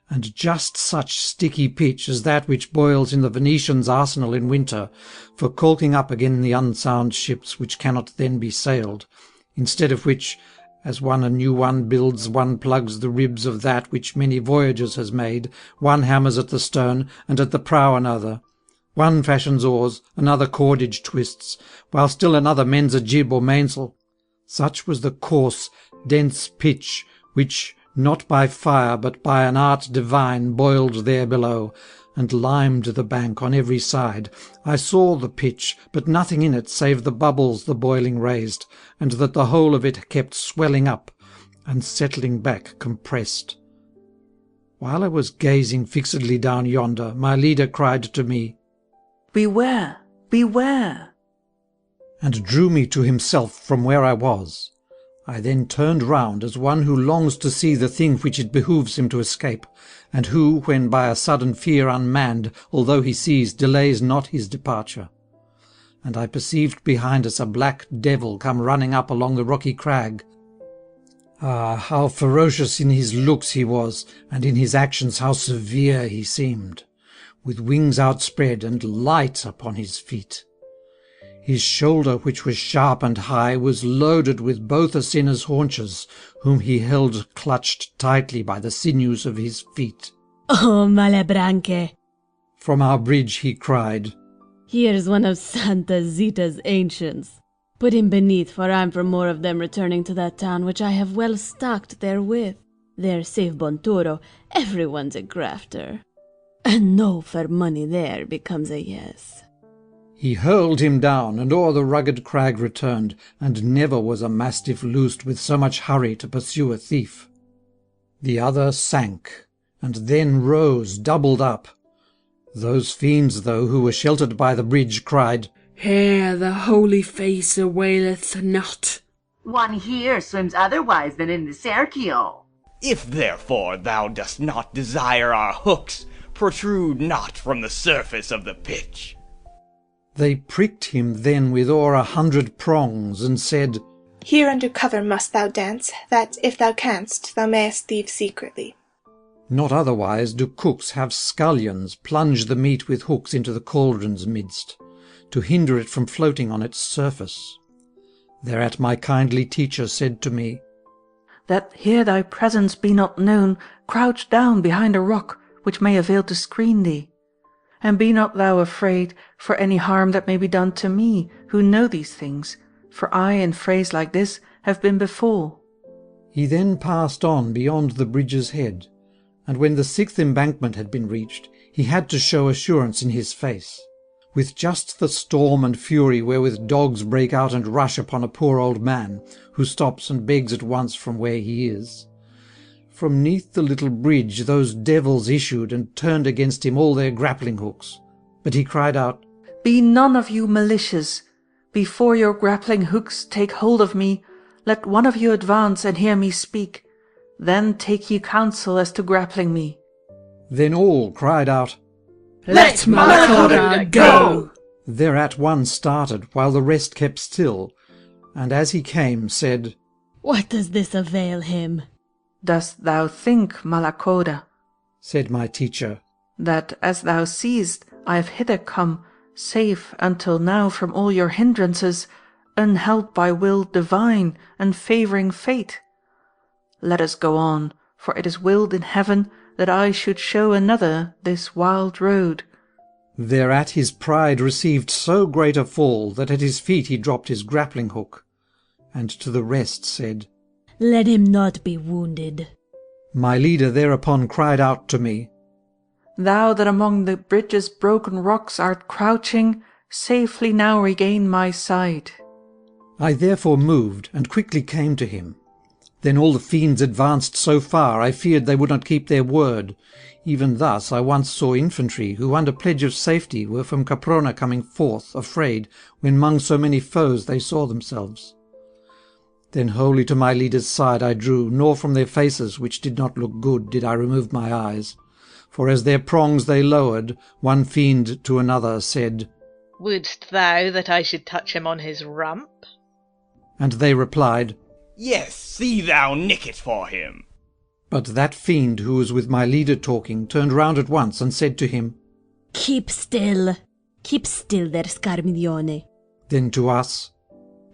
and just such sticky pitch as that which boils in the Venetians' arsenal in winter, for caulking up again the unsound ships which cannot then be sailed, instead of which, as one a new one builds, one plugs the ribs of that which many voyages has made, one hammers at the stern, and at the prow another. One fashions oars, another cordage twists, while still another mends a jib or mainsail. Such was the coarse, dense pitch, which, not by fire, but by an art divine, boiled there below, and limed the bank on every side. I saw the pitch, but nothing in it save the bubbles the boiling raised, and that the whole of it kept swelling up, and settling back compressed. While I was gazing fixedly down yonder, my leader cried to me, Beware! Beware! and drew me to himself from where I was. I then turned round as one who longs to see the thing which it behooves him to escape, and who, when by a sudden fear unmanned, although he sees, delays not his departure. And I perceived behind us a black devil come running up along the rocky crag. Ah, how ferocious in his looks he was, and in his actions how severe he seemed, with wings outspread and light upon his feet. His shoulder, which was sharp and high, was loaded with both a sinner's haunches, whom he held clutched tightly by the sinews of his feet. "Oh, Malebranche!" From our bridge he cried, "Here's one of Santa Zita's ancients. Put him beneath, for I'm for more of them returning to that town which I have well stocked therewith. There, save Bonturo, everyone's a grafter. A no for money there becomes a yes." He hurled him down, and o'er the rugged crag returned, and never was a mastiff loosed with so much hurry to pursue a thief. The other sank, and then rose, doubled up. Those fiends, though, who were sheltered by the bridge, cried, "Here the holy face awaileth not." One here swims otherwise than in the Serchio. If therefore thou dost not desire our hooks, protrude not from the surface of the pitch. They pricked him then with o'er 100 prongs, and said, "Here under cover must thou dance, that, if thou canst, thou mayest thieve secretly." Not otherwise do cooks have scullions plunge the meat with hooks into the cauldron's midst, to hinder it from floating on its surface. Thereat my kindly teacher said to me, That here thy presence be not known, crouch down behind a rock, which may avail to screen thee. And be not thou afraid for any harm that may be done to me, who know these things, for I in phrase like this have been before." He then passed on beyond the bridge's head, and when the 6th embankment had been reached, he had to show assurance in his face. With just the storm and fury wherewith dogs break out and rush upon a poor old man, who stops and begs at once from where he is. From 'neath the little bridge those devils issued, and turned against him all their grappling hooks. But he cried out, "Be none of you malicious. Before your grappling hooks take hold of me, let one of you advance and hear me speak. Then take ye counsel as to grappling me." Then all cried out, "Let Malacoda go!" Thereat one started, while the rest kept still, and as he came said, "What does this avail him?" "Dost thou think, Malacoda," said my teacher, "that as thou seest I have hither come, safe until now from all your hindrances, unheld by will divine and favouring fate? Let us go on, for it is willed in heaven that I should show another this wild road." Thereat his pride received so great a fall that at his feet he dropped his grappling hook, and to the rest said, "Let him not be wounded." My leader thereupon cried out to me, "Thou that among the bridge's broken rocks art crouching, safely now regain my sight." I therefore moved, and quickly came to him. Then all the fiends advanced so far I feared they would not keep their word. Even thus I once saw infantry, who under pledge of safety were from Caprona coming forth, afraid, when 'mong so many foes they saw themselves. Then wholly to my leader's side I drew, nor from their faces, which did not look good, did I remove my eyes. For as their prongs they lowered, one fiend to another said, "Wouldst thou that I should touch him on his rump?" And they replied, "Yes, see thou nick it for him." But that fiend who was with my leader talking turned round at once and said to him, Keep still there, Scarmiglione." Then to us,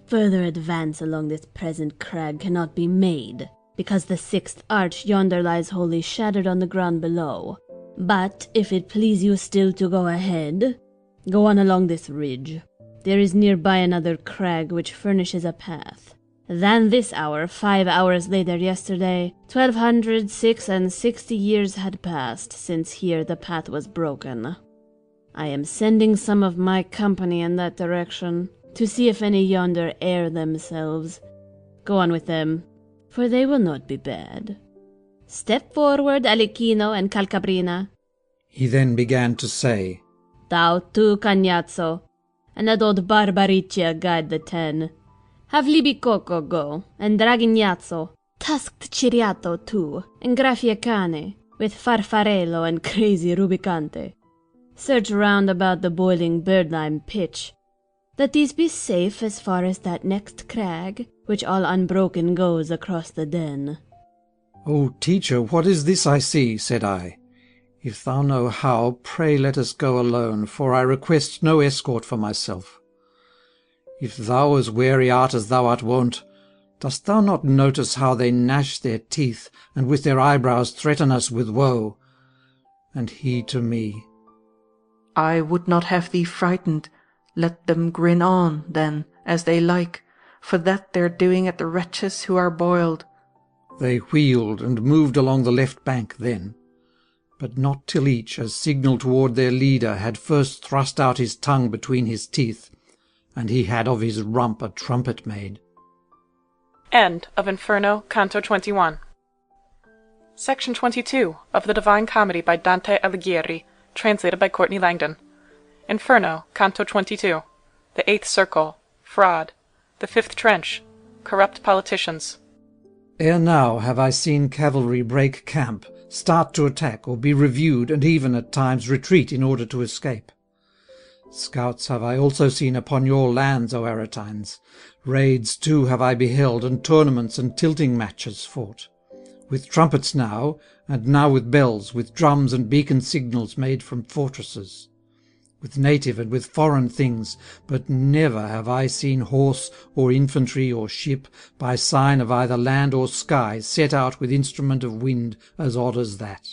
"Further advance along this present crag cannot be made, because the 6th arch yonder lies wholly shattered on the ground below. But if it please you still to go ahead, go on along this ridge. There is nearby another crag which furnishes a path. Than this hour, 5 hours later yesterday, 1260 years had passed since here the path was broken. I am sending some of my company in that direction, to see if any yonder air themselves. Go on with them, for they will not be bad. Step forward, Alecchino and Calcabrina. He then began to say, Thou too, Cagnazzo, and that old Barbariccia guide the 10. Have Libicoco go, and Dragignazzo, tusked Ciriato too, and Graffiacane, with farfarello and crazy rubicante. Search round about the boiling birdlime pitch, that these be safe as far as that next crag, which all unbroken goes across the den. "O teacher, what is this I see?" said I. "If thou know how, pray let us go alone, for I request no escort for myself. If thou as wary art as thou art wont, dost thou not notice how they gnash their teeth, and with their eyebrows threaten us with woe?" And he to me, I would not have thee frightened. Let them grin on, then, as they like, for that they're doing at the wretches who are boiled. They wheeled and moved along the left bank then, but not till each, as signal toward their leader, had first thrust out his tongue between his teeth, and he had of his rump a trumpet made. End of Inferno, Canto 21. Section 22 of the Divine Comedy by Dante Alighieri, translated by Courtney Langdon. Inferno, Canto 22. The Eighth Circle, Fraud. The Fifth Trench, Corrupt Politicians. Ere now have I seen cavalry break camp, start to attack, or be reviewed, and even at times retreat in order to escape. Scouts have I also seen upon your lands, O Aretines. Raids too have I beheld, and tournaments and tilting matches fought. With trumpets now, and now with bells, with drums and beacon signals made from fortresses. With native and with foreign things, but never have I seen horse or infantry or ship, by sign of either land or sky, set out with instrument of wind as odd as that.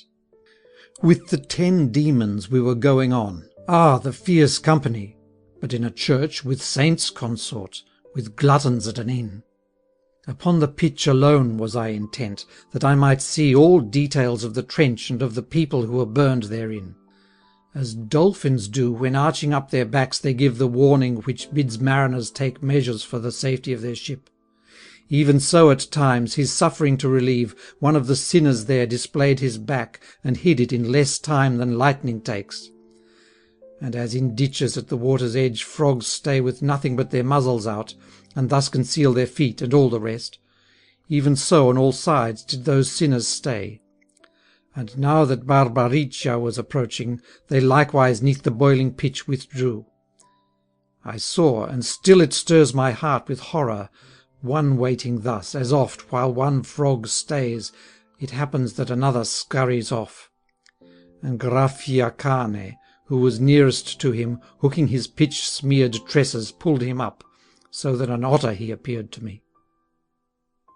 With the 10 demons we were going on, the fierce company, but in a church with saints consort, with gluttons at an inn. Upon the pitch alone was I intent, that I might see all details of the trench and of the people who were burned therein. As dolphins do when arching up their backs they give the warning which bids mariners take measures for the safety of their ship. Even so at times, his suffering to relieve, one of the sinners there displayed his back, and hid it in less time than lightning takes. And as in ditches at the water's edge frogs stay with nothing but their muzzles out, and thus conceal their feet and all the rest, even so on all sides did those sinners stay. And now that Barbariccia was approaching, they likewise neath the boiling pitch withdrew. I saw, and still it stirs my heart with horror, one waiting thus, as oft, while one frog stays, it happens that another scurries off. And Graffiacane, who was nearest to him, hooking his pitch-smeared tresses, pulled him up, so that an otter he appeared to me.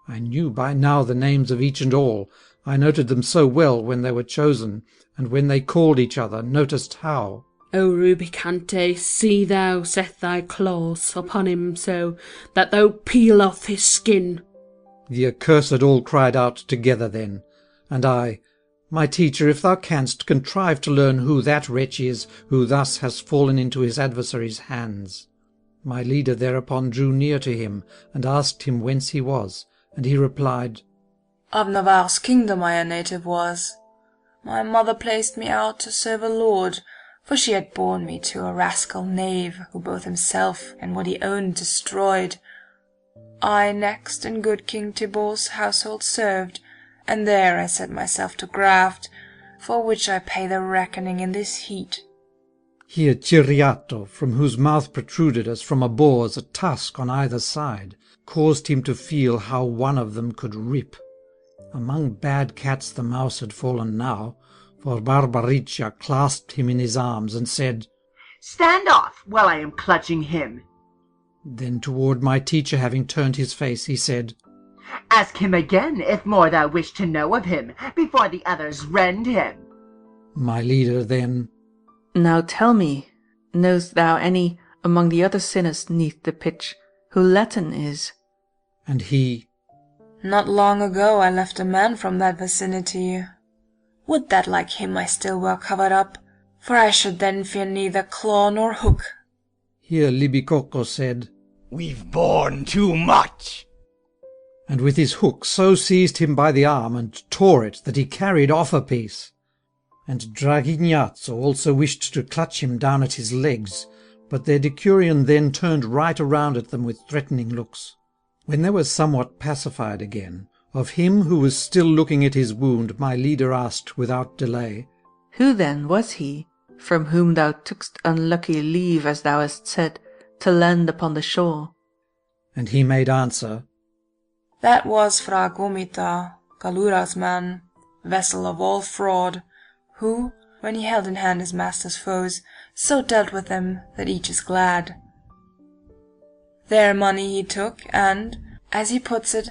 I knew by now the names of each and all. I noted them so well when they were chosen, and when they called each other, noticed how. O Rubicante, see thou set thy claws upon him so, that thou peel off his skin. The accursed all cried out together then, and I, My teacher, if thou canst, contrive to learn who that wretch is, who thus has fallen into his adversary's hands. My leader thereupon drew near to him, and asked him whence he was, and he replied, Of Navarre's kingdom I a native was. My mother placed me out to serve a lord, for she had borne me to a rascal knave, who both himself and what he owned destroyed. I next in good King Thibault's household served, and there I set myself to graft, for which I pay the reckoning in this heat. Here Ciriato, from whose mouth protruded as from a boar's a tusk on either side, caused him to feel how one of them could rip. Among bad cats the mouse had fallen now, for Barbariccia clasped him in his arms and said, Stand off, while I am clutching him. Then toward my teacher having turned his face, he said, Ask him again, if more thou wish to know of him, before the others rend him. My leader then, Now tell me, knowest thou any among the other sinners neath the pitch, who Latin is? And he, Not long ago I left a man from that vicinity. Would that like him I still were covered up, for I should then fear neither claw nor hook. Here Libicoco said, We've borne too much. And with his hook so seized him by the arm and tore it that he carried off a piece. And Dragignazzo also wished to clutch him down at his legs, but their decurion then turned right around at them with threatening looks. When they were somewhat pacified again, Of him who was still looking at his wound, my leader asked without delay, Who then was he, from whom thou took'st unlucky leave, as thou hast said, to land upon the shore? And he made answer, That was Fra Gomita, Galura's man, vessel of all fraud, who, when he held in hand his master's foes, so dealt with them that each is glad. Their money he took, and, as he puts it,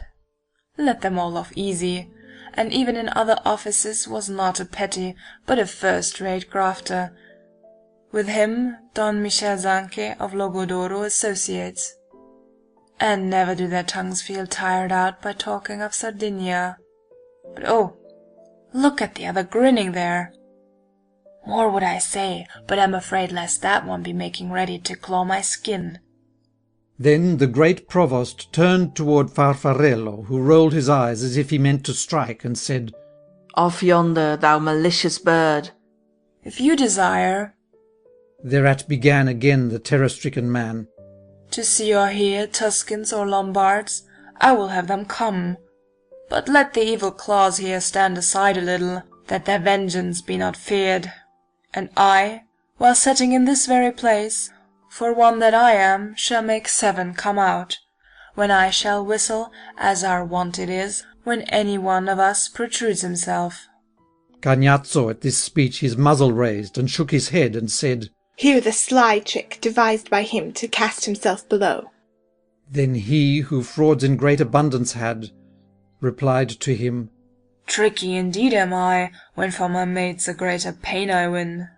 let them all off easy, and even in other offices was not a petty, but a first-rate grafter. With him Don Michel Zanche of Logodoro associates. And never do their tongues feel tired out by talking of Sardinia. But oh, look at the other grinning there. More would I say, but am afraid lest that one be making ready to claw my skin. Then the great provost turned toward Farfarello, who rolled his eyes as if he meant to strike, and said, Off yonder, thou malicious bird. If you desire, thereat began again the terror-stricken man, to see or hear Tuscans or Lombards, I will have them come. But let the evil claws here stand aside a little, that their vengeance be not feared. And I, while sitting in this very place, for one that I am, shall make 7 come out, when I shall whistle, as our wont it is, when any one of us protrudes himself. Cagnazzo at this speech his muzzle raised, and shook his head, and said, Hear the sly trick devised by him to cast himself below. Then he, who frauds in great abundance had, replied to him, Tricky indeed am I, when for my mates a greater pain I win.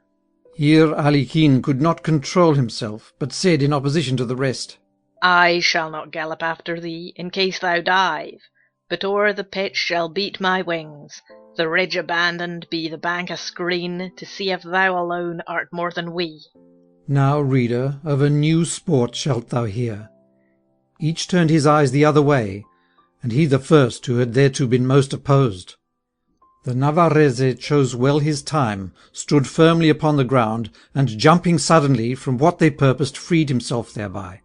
Here Alichin could not control himself, but said in opposition to the rest, I shall not gallop after thee, in case thou dive, but o'er the pitch shall beat my wings, the ridge abandoned be the bank a screen, to see if thou alone art more than we. Now, reader, of a new sport shalt thou hear. Each turned his eyes the other way, and he the first who had thereto been most opposed. The Navarrese chose well his time, stood firmly upon the ground, and jumping suddenly, from what they purposed, freed himself thereby.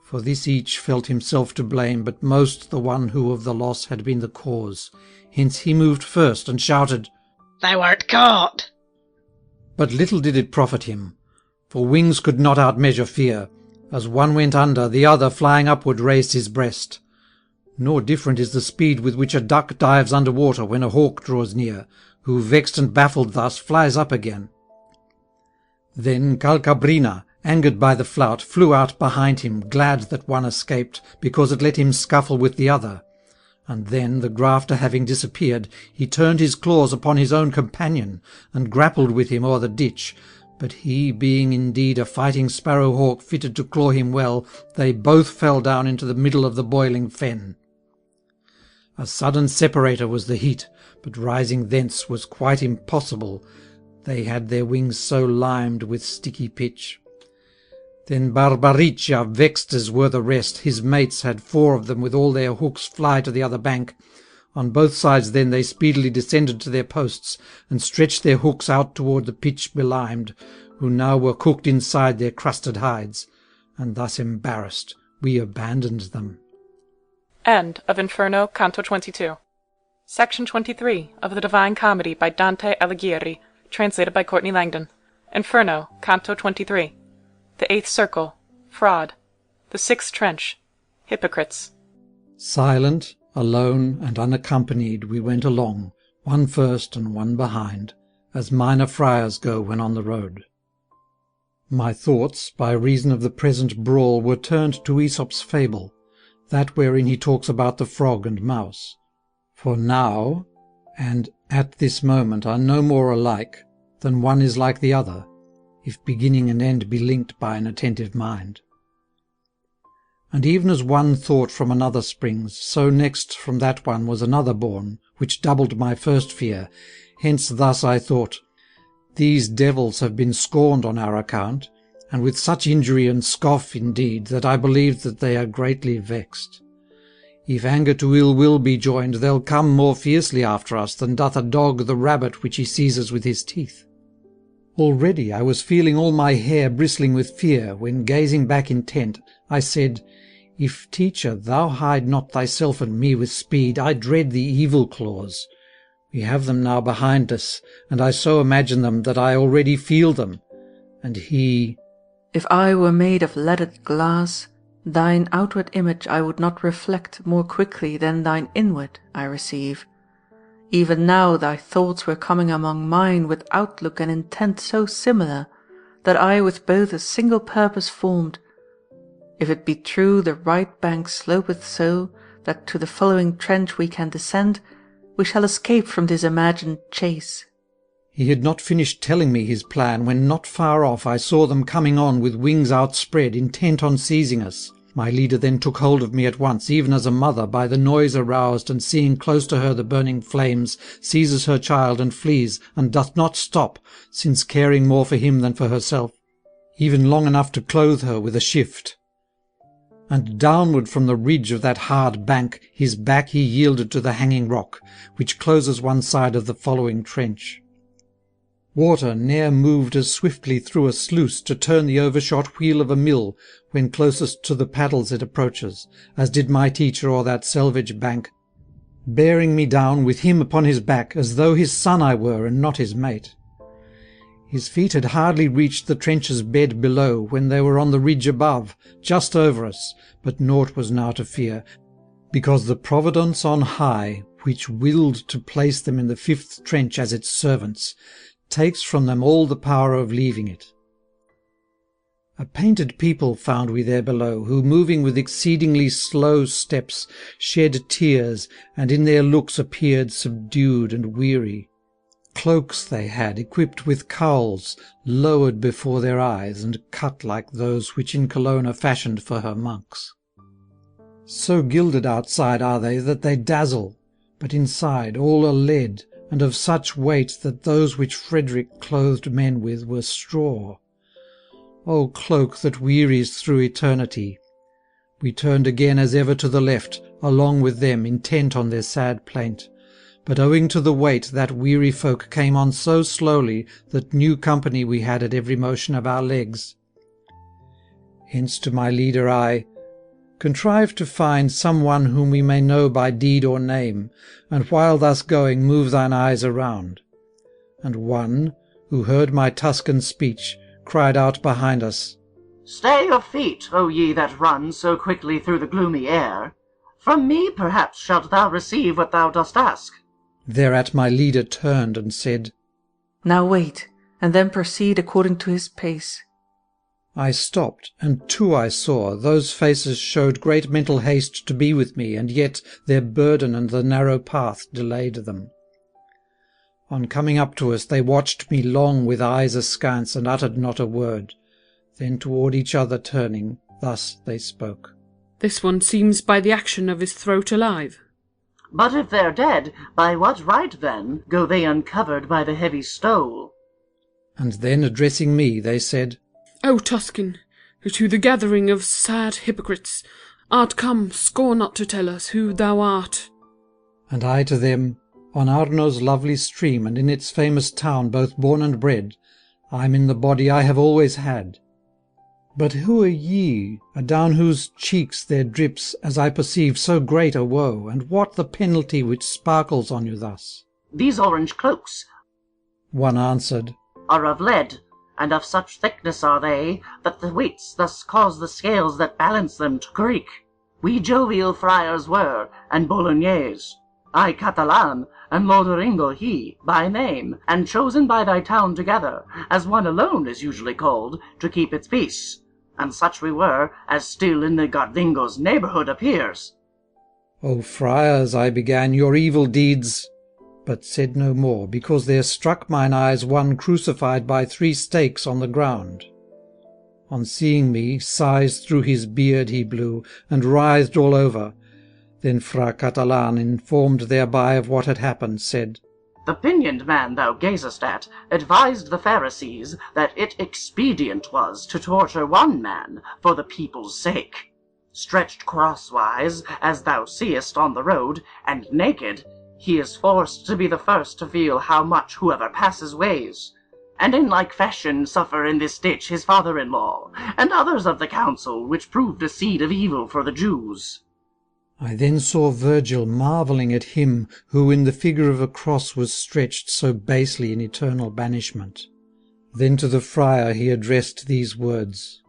For this each felt himself to blame, but most the one who of the loss had been the cause. Hence he moved first, and shouted, Thou art caught! But little did it profit him, for wings could not outmeasure fear. As one went under, the other flying upward raised his breast. Nor different is the speed with which a duck dives under water when a hawk draws near, who, vexed and baffled thus, flies up again. Then Calcabrina, angered by the flout, flew out behind him, glad that one escaped, because it let him scuffle with the other. And then, the grafter having disappeared, he turned his claws upon his own companion, and grappled with him o'er the ditch. But he, being indeed a fighting sparrow-hawk fitted to claw him well, they both fell down into the middle of the boiling fen. A sudden separator was the heat, but rising thence was quite impossible, they had their wings so limed with sticky pitch. Then Barbariccia, vexed as were the rest, his mates had 4 of them with all their hooks fly to the other bank. On both sides then they speedily descended to their posts, and stretched their hooks out toward the pitch belimed, who now were cooked inside their crusted hides, and thus embarrassed we abandoned them. End of Inferno, Canto 22. Section 23 of the Divine Comedy by Dante Alighieri, translated by Courtney Langdon. Inferno, Canto 23. The 8th Circle, Fraud. The 6th Trench, Hypocrites. Silent, alone, and unaccompanied we went along, one first and one behind, as minor friars go when on the road. My thoughts, by reason of the present brawl, were turned to Aesop's fable, that wherein he talks about the frog and mouse. For now, and at this moment, are no more alike than one is like the other, if beginning and end be linked by an attentive mind. And even as one thought from another springs, so next from that one was another born, which doubled my first fear. Hence thus I thought, these devils have been scorned on our account, and with such injury and scoff indeed, that I believe that they are greatly vexed. If anger to ill will be joined, they'll come more fiercely after us than doth a dog the rabbit which he seizes with his teeth. Already I was feeling all my hair bristling with fear, when, gazing back intent, I said, If, teacher, thou hide not thyself and me with speed, I dread the evil claws. We have them now behind us, and I so imagine them that I already feel them. And he... If I were made of leaded glass, thine outward image I would not reflect more quickly than thine inward I receive. Even now thy thoughts were coming among mine with outlook and intent so similar, that I with both a single purpose formed. If it be true the right bank slopeth so, that to the following trench we can descend, we shall escape from this imagined chase. He had not finished telling me his plan, when not far off I saw them coming on with wings outspread, intent on seizing us. My leader then took hold of me at once, even as a mother, by the noise aroused, and seeing close to her the burning flames, seizes her child and flees, and doth not stop, since caring more for him than for herself, even long enough to clothe her with a shift. And downward from the ridge of that hard bank, his back he yielded to the hanging rock, which closes one side of the following trench. Water ne'er moved as swiftly through a sluice to turn the overshot wheel of a mill when closest to the paddles it approaches, as did my teacher o'er that selvage bank, bearing me down with him upon his back, as though his son I were and not his mate. His feet had hardly reached the trench's bed below when they were on the ridge above, just over us, but naught was now to fear, because the Providence on high, which willed to place them in the 5th trench as its servants, takes from them all the power of leaving it. A painted people found we there below, who, moving with exceedingly slow steps, shed tears, and in their looks appeared subdued and weary. Cloaks they had, equipped with cowls, lowered before their eyes, and cut like those which in Colonna fashioned for her monks. So gilded outside are they that they dazzle, but inside all are lead, and of such weight that those which Frederick clothed men with were straw. O cloak that wearies through eternity! We turned again as ever to the left, along with them, intent on their sad plaint. But owing to the weight, that weary folk came on so slowly that new company we had at every motion of our legs. Hence to my leader I, contrive to find some one whom we may know by deed or name, and while thus going move thine eyes around. And one, who heard my Tuscan speech, cried out behind us, Stay your feet, O ye that run so quickly through the gloomy air. From me perhaps shalt thou receive what thou dost ask. Thereat my leader turned and said, Now wait, and then proceed according to his pace. I stopped, and two I saw. Those faces showed great mental haste to be with me, and yet their burden and the narrow path delayed them. On coming up to us they watched me long with eyes askance, and uttered not a word. Then toward each other turning, thus they spoke. This one seems by the action of his throat alive. But if they're dead, by what right, then, go they uncovered by the heavy stole? And then, addressing me, they said, O Tuscan, who to the gathering of sad hypocrites art come, scorn not to tell us who thou art. And I to them, on Arno's lovely stream, and in its famous town, both born and bred, I'm in the body I have always had. But who are ye, adown whose cheeks there drips, as I perceive, so great a woe, and what the penalty which sparkles on you thus? These orange cloaks, one answered, are of lead, and of such thickness are they, that the weights thus cause the scales that balance them to creak. We jovial friars were, and Bolognese, I Catalan, and Lodoringo he, by name, and chosen by thy town together, as one alone is usually called, to keep its peace. And such we were, as still in the Gardingo's neighbourhood appears. O friars, I began, your evil deeds, but said no more, because there struck mine eyes one crucified by 3 stakes on the ground. On seeing me, sighs through his beard he blew, and writhed all over. Then Fra Catalan, informed thereby of what had happened, said, The pinioned man thou gazest at advised the Pharisees that it expedient was to torture one man for the people's sake. Stretched crosswise, as thou seest on the road, and naked, he is forced to be the first to feel how much whoever passes weighs. and in like fashion suffer in this ditch his father-in-law, and others of the council, which proved a seed of evil for the Jews. I then saw Virgil marvelling at him who in the figure of a cross was stretched so basely in eternal banishment. Then to the friar he addressed these words.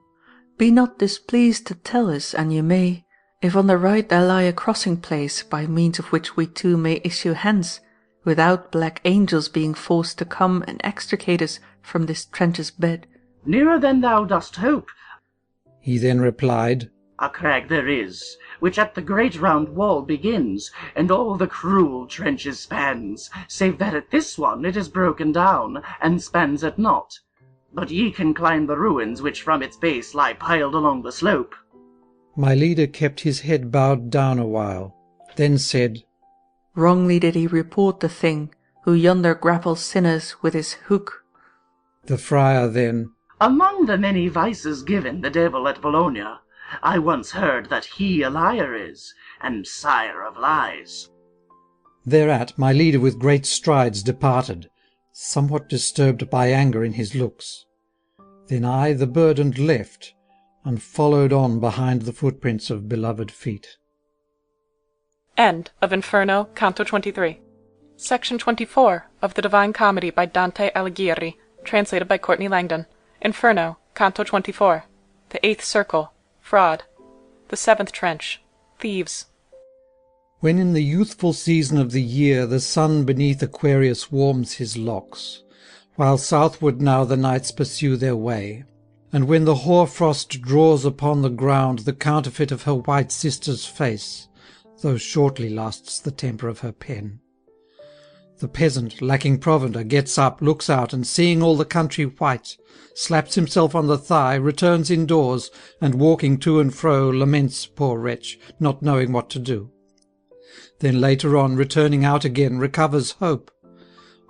Be not displeased to tell us, an you may, if on the right there lie a crossing place, by means of which we two may issue hence, without black angels being forced to come and extricate us from this trench's bed. Nearer than thou dost hope, He then replied, a crag there is, which at the great round wall begins, and all the cruel trenches spans, save that at this one it is broken down, and spans at naught. But ye can climb the ruins which from its base lie piled along the slope. My leader kept his head bowed down a while, then said, Wrongly did he report the thing, who yonder grapples sinners with his hook. The friar then, Among the many vices given the devil at Bologna, I once heard that he a liar is, and sire of lies. Thereat my leader with great strides departed, somewhat disturbed by anger in his looks. Then I the burdened left, and followed on behind the footprints of beloved feet. End of Inferno, Canto 23. Section 24 of the Divine Comedy by Dante Alighieri, translated by Courtney Langdon. Inferno, Canto 24. The Eighth Circle, Fraud. The Seventh Trench, Thieves. When in the youthful season of the year the sun beneath Aquarius warms his locks, while southward now the nights pursue their way, and when the hoar-frost draws upon the ground the counterfeit of her white sister's face, though shortly lasts the temper of her pen, the peasant, lacking provender, gets up, looks out, and seeing all the country white, slaps himself on the thigh, returns indoors, and walking to and fro laments, poor wretch, not knowing what to do. Then later on, returning out again, recovers hope,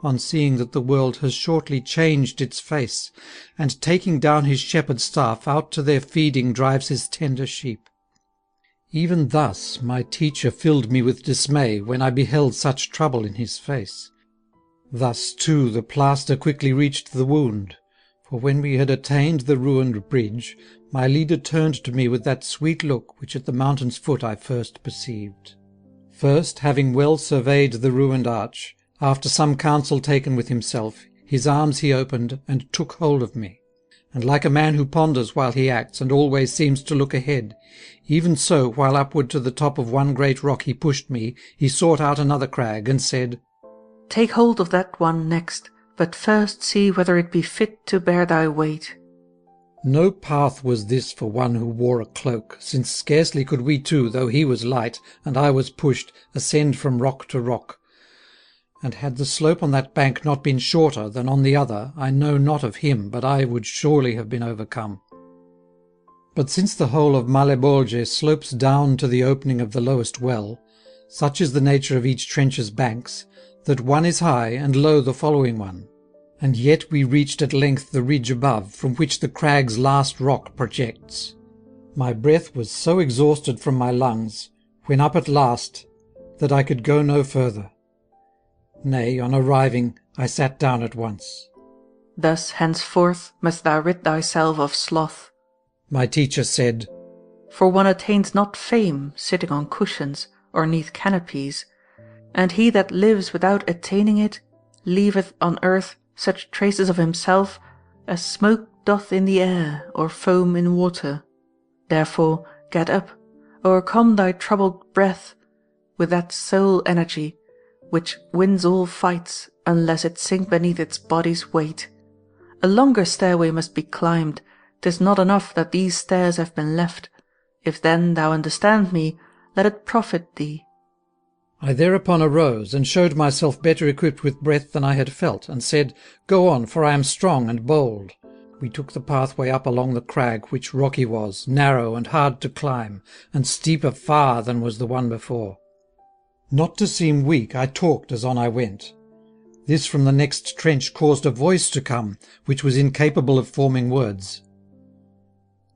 on seeing that the world has shortly changed its face, and taking down his shepherd's staff, out to their feeding drives his tender sheep. Even thus my teacher filled me with dismay when I beheld such trouble in his face. Thus, too, the plaster quickly reached the wound, for when we had attained the ruined bridge, my leader turned to me with that sweet look which at the mountain's foot I first perceived. First, having well surveyed the ruined arch, after some counsel taken with himself, his arms he opened, and took hold of me. And like a man who ponders while he acts, and always seems to look ahead, even so, while upward to the top of one great rock he pushed me, he sought out another crag, and said, Take hold of that one next, but first see whether it be fit to bear thy weight. No path was this for one who wore a cloak, since scarcely could we two, though he was light, and I was pushed, ascend from rock to rock. And had the slope on that bank not been shorter than on the other, I know not of him, but I would surely have been overcome. But since the whole of Malebolge slopes down to the opening of the lowest well, such is the nature of each trench's banks, that one is high and low the following one, and yet we reached at length the ridge above, from which the crag's last rock projects. My breath was so exhausted from my lungs, when up at last, that I could go no further. Nay, on arriving, I sat down at once. Thus henceforth must thou rid thyself of sloth. My teacher said, For one attains not fame sitting on cushions or neath canopies, and he that lives without attaining it leaveth on earth such traces of himself as smoke doth in the air or foam in water. Therefore get up, o'ercome thy troubled breath with that soul energy which wins all fights unless it sink beneath its body's weight. A longer stairway must be climbed. 'Tis not enough that these stairs have been left. If then thou understand me, let it profit thee. I thereupon arose, and showed myself better equipped with breath than I had felt, and said, Go on, for I am strong and bold. We took the pathway up along the crag, which rocky was, narrow and hard to climb, and steeper far than was the one before. Not to seem weak, I talked as on I went. This from the next trench caused a voice to come, which was incapable of forming words.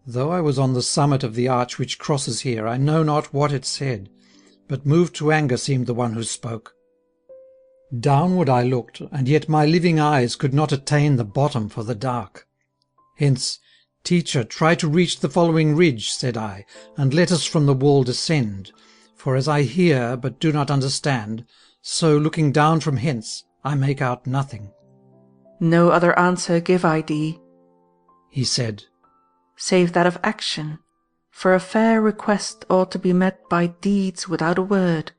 Though I was on the summit of the arch which crosses here, I know not what it said, but moved to anger seemed the one who spoke. Downward I looked, and yet my living eyes could not attain the bottom for the dark. Hence, "Teacher, try to reach the following ridge," said I, "and let us from the wall descend. For as I hear, but do not understand, so, looking down from hence, I make out nothing." "No other answer give I thee," he said, "save that of action, for a fair request ought to be met by deeds without a word."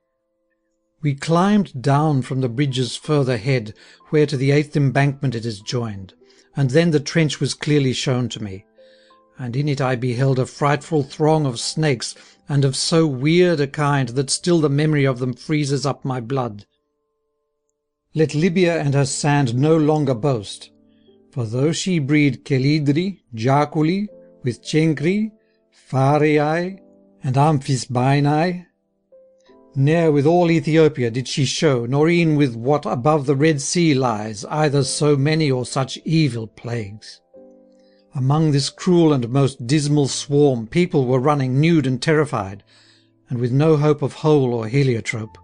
We climbed down from the bridge's further head, where to the 8th embankment it is joined, and then the trench was clearly shown to me, and in it I beheld a frightful throng of snakes, and of so weird a kind that still the memory of them freezes up my blood. Let Libya and her sand no longer boast, for though she breed Chelidri, Jaculi, with Cencri, Phareae, and Amphisbaenae, ne'er with all Ethiopia did she show, nor e'en with what above the Red Sea lies, either so many or such evil plagues. Among this cruel and most dismal swarm people were running nude and terrified, and with no hope of hole or heliotrope.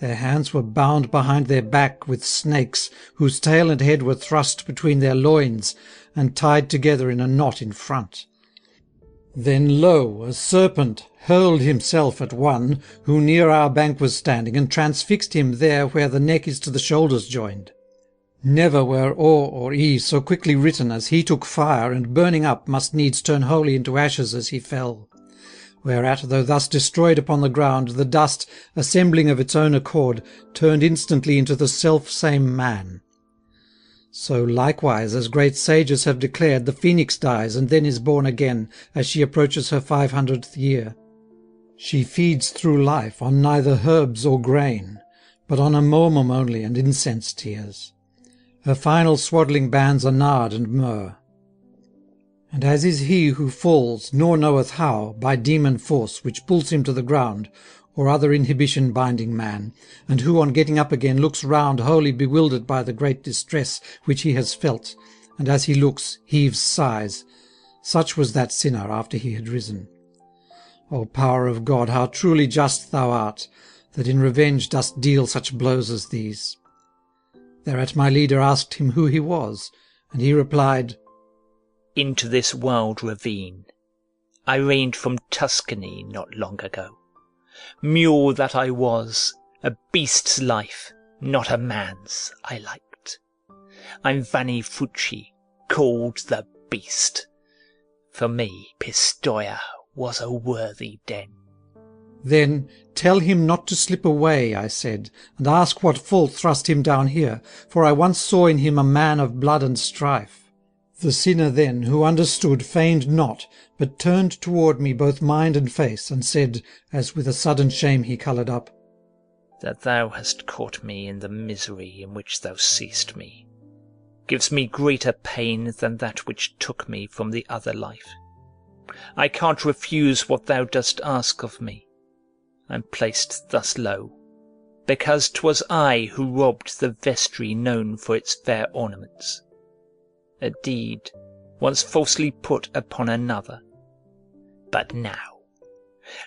Their hands were bound behind their back with snakes, whose tail and head were thrust between their loins, and tied together in a knot in front. Then lo, a serpent hurled himself at one, who near our bank was standing, and transfixed him there where the neck is to the shoulders joined. Never were or or e so quickly written, as he took fire, and burning up must needs turn wholly into ashes as he fell. Whereat, though thus destroyed upon the ground, the dust, assembling of its own accord, turned instantly into the self-same man. So likewise, as great sages have declared, the phoenix dies, and then is born again, as she approaches her 500th year. She feeds through life on neither herbs or grain, but on a momum only and incense tears. Her final swaddling bands are nard and myrrh. And as is he who falls, nor knoweth how, by demon force, which pulls him to the ground, or other inhibition binding man, and who on getting up again looks round wholly bewildered by the great distress which he has felt, and as he looks heaves sighs, such was that sinner after he had risen. O power of God, how truly just thou art, that in revenge dost deal such blows as these. Thereat my leader asked him who he was, and he replied, "Into this wild ravine I reigned from Tuscany not long ago. Mule that I was, a beast's life, not a man's, I liked. I'm Vanni Fucci, called the Beast. For me Pistoia was a worthy den." Then, "Tell him not to slip away," I said, "and ask what fault thrust him down here, for I once saw in him a man of blood and strife." The sinner then, who understood, feigned not, but turned toward me both mind and face, and said, as with a sudden shame he coloured up, "That thou hast caught me in the misery in which thou seest me, gives me greater pain than that which took me from the other life. I can't refuse what thou dost ask of me. I'm placed thus low, because 'twas I who robbed the vestry known for its fair ornaments. A deed once falsely put upon another. But now,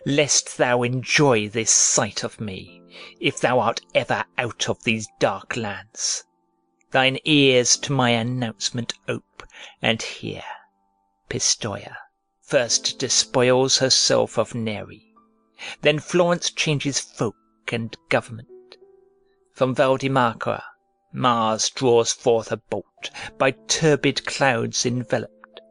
lest thou enjoy this sight of me, if thou art ever out of these dark lands, thine ears to my announcement ope, and hear. Pistoia first despoils herself of Neri, then Florence changes folk and government. From Valdimacra Mars draws forth a bolt, by turbid clouds enveloped.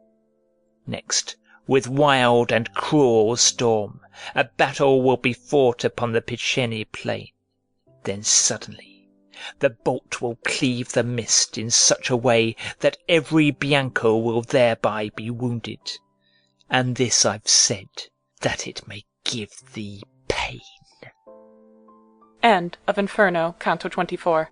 Next, with wild and cruel storm, a battle will be fought upon the Piceni plain. Then suddenly the bolt will cleave the mist in such a way that every Bianco will thereby be wounded. And this I've said, that it may give thee pain. End of Inferno, Canto 24.